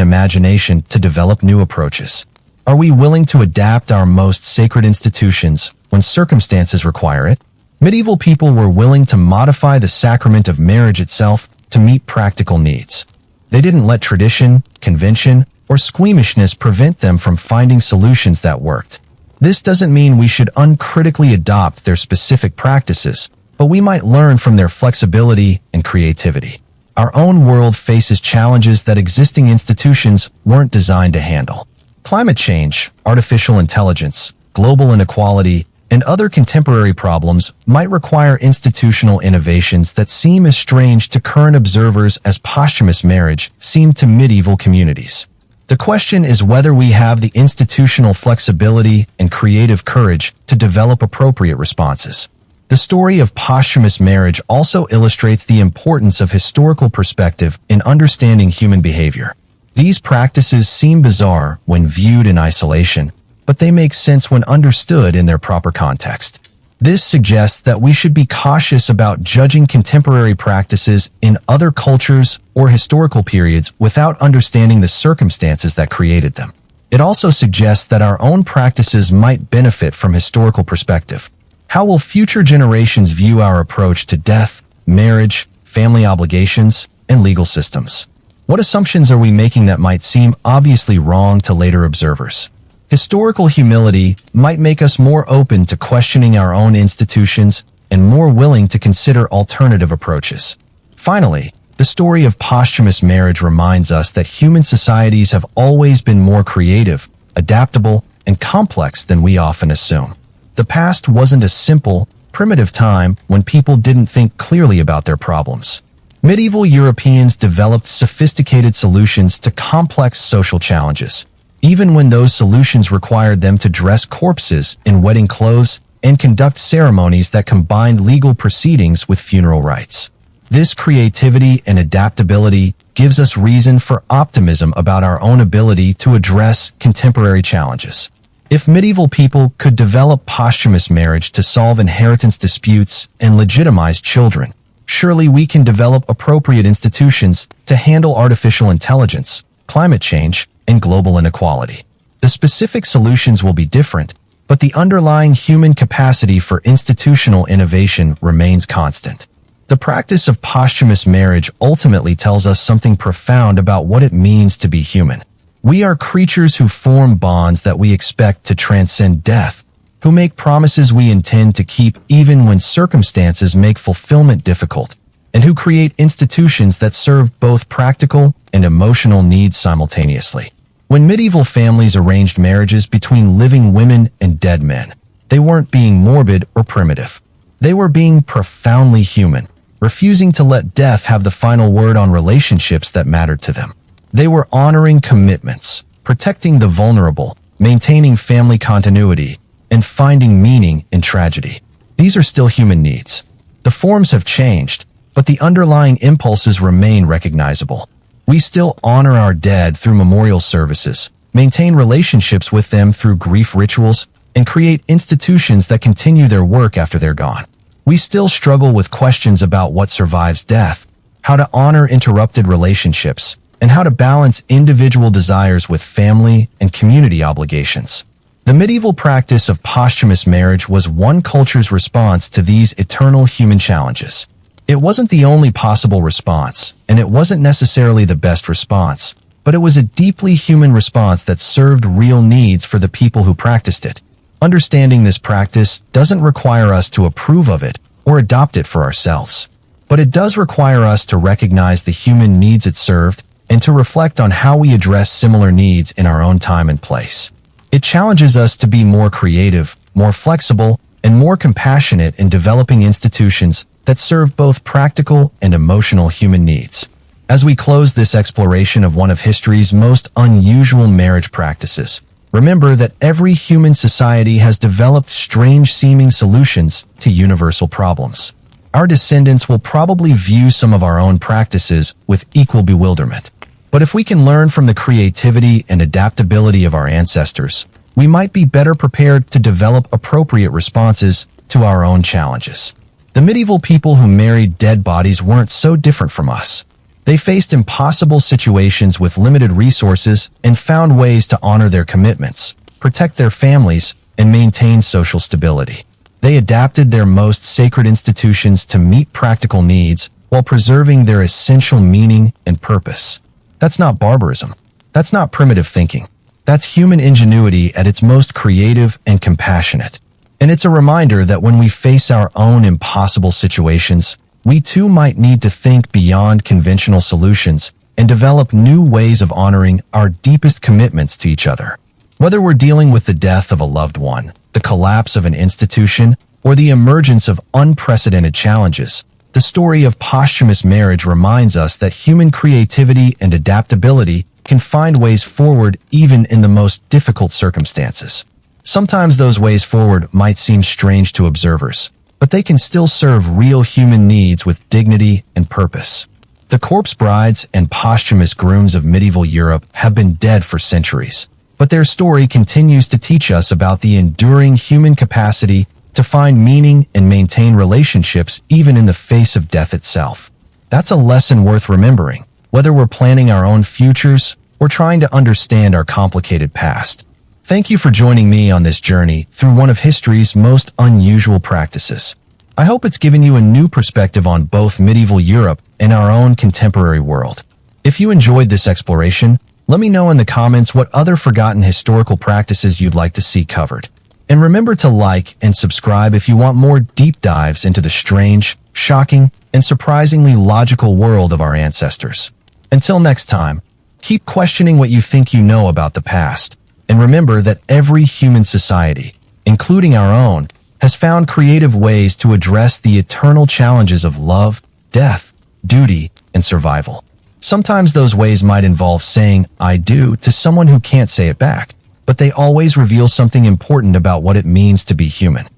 imagination to develop new approaches? Are we willing to adapt our most sacred institutions when circumstances require it? Medieval people were willing to modify the sacrament of marriage itself to meet practical needs. They didn't let tradition, convention, or squeamishness prevent them from finding solutions that worked. This doesn't mean we should uncritically adopt their specific practices, but we might learn from their flexibility and creativity. Our own world faces challenges that existing institutions weren't designed to handle. Climate change, artificial intelligence, global inequality, and other contemporary problems might require institutional innovations that seem as strange to current observers as posthumous marriage seemed to medieval communities. The question is whether we have the institutional flexibility and creative courage to develop appropriate responses. The story of posthumous marriage also illustrates the importance of historical perspective in understanding human behavior. These practices seem bizarre when viewed in isolation, but they make sense when understood in their proper context. This suggests that we should be cautious about judging contemporary practices in other cultures or historical periods without understanding the circumstances that created them. It also suggests that our own practices might benefit from historical perspective. How will future generations view our approach to death, marriage, family obligations, and legal systems? What assumptions are we making that might seem obviously wrong to later observers? Historical humility might make us more open to questioning our own institutions and more willing to consider alternative approaches. Finally, the story of posthumous marriage reminds us that human societies have always been more creative, adaptable, and complex than we often assume. The past wasn't a simple, primitive time when people didn't think clearly about their problems. Medieval Europeans developed sophisticated solutions to complex social challenges, even when those solutions required them to dress corpses in wedding clothes and conduct ceremonies that combined legal proceedings with funeral rites. This creativity and adaptability gives us reason for optimism about our own ability to address contemporary challenges. If medieval people could develop posthumous marriage to solve inheritance disputes and legitimize children, surely we can develop appropriate institutions to handle artificial intelligence, climate change, and global inequality. The specific solutions will be different, but the underlying human capacity for institutional innovation remains constant. The practice of posthumous marriage ultimately tells us something profound about what it means to be human. We are creatures who form bonds that we expect to transcend death, who make promises we intend to keep even when circumstances make fulfillment difficult, and who create institutions that serve both practical and emotional needs simultaneously. When medieval families arranged marriages between living women and dead men, they weren't being morbid or primitive. They were being profoundly human, refusing to let death have the final word on relationships that mattered to them. They were honoring commitments, protecting the vulnerable, maintaining family continuity, and finding meaning in tragedy. These are still human needs. The forms have changed, but the underlying impulses remain recognizable. We still honor our dead through memorial services, maintain relationships with them through grief rituals, and create institutions that continue their work after they're gone. We still struggle with questions about what survives death, how to honor interrupted relationships, and how to balance individual desires with family and community obligations. The medieval practice of posthumous marriage was one culture's response to these eternal human challenges. It wasn't the only possible response, and it wasn't necessarily the best response, but it was a deeply human response that served real needs for the people who practiced it. Understanding this practice doesn't require us to approve of it or adopt it for ourselves, but it does require us to recognize the human needs it served and to reflect on how we address similar needs in our own time and place. It challenges us to be more creative, more flexible, and more compassionate in developing institutions that serve both practical and emotional human needs. As we close this exploration of one of history's most unusual marriage practices, remember that every human society has developed strange-seeming solutions to universal problems. Our descendants will probably view some of our own practices with equal bewilderment. But if we can learn from the creativity and adaptability of our ancestors, we might be better prepared to develop appropriate responses to our own challenges. The medieval people who married dead bodies weren't so different from us. They faced impossible situations with limited resources and found ways to honor their commitments, protect their families, and maintain social stability. They adapted their most sacred institutions to meet practical needs while preserving their essential meaning and purpose. That's not barbarism. That's not primitive thinking. That's human ingenuity at its most creative and compassionate. And it's a reminder that when we face our own impossible situations, we too might need to think beyond conventional solutions and develop new ways of honoring our deepest commitments to each other. Whether we're dealing with the death of a loved one, the collapse of an institution, or the emergence of unprecedented challenges, the story of posthumous marriage reminds us that human creativity and adaptability can find ways forward even in the most difficult circumstances. Sometimes those ways forward might seem strange to observers, but they can still serve real human needs with dignity and purpose. The corpse brides and posthumous grooms of medieval Europe have been dead for centuries, but their story continues to teach us about the enduring human capacity to find meaning and maintain relationships even in the face of death itself. That's a lesson worth remembering, whether we're planning our own futures or trying to understand our complicated past. Thank you for joining me on this journey through one of history's most unusual practices. I hope it's given you a new perspective on both medieval Europe and our own contemporary world. If you enjoyed this exploration, let me know in the comments what other forgotten historical practices you'd like to see covered. And remember to like and subscribe if you want more deep dives into the strange, shocking, and surprisingly logical world of our ancestors. Until next time, keep questioning what you think you know about the past, and remember that every human society, including our own, has found creative ways to address the eternal challenges of love, death, duty, and survival. Sometimes those ways might involve saying "I do" to someone who can't say it back, but they always reveal something important about what it means to be human.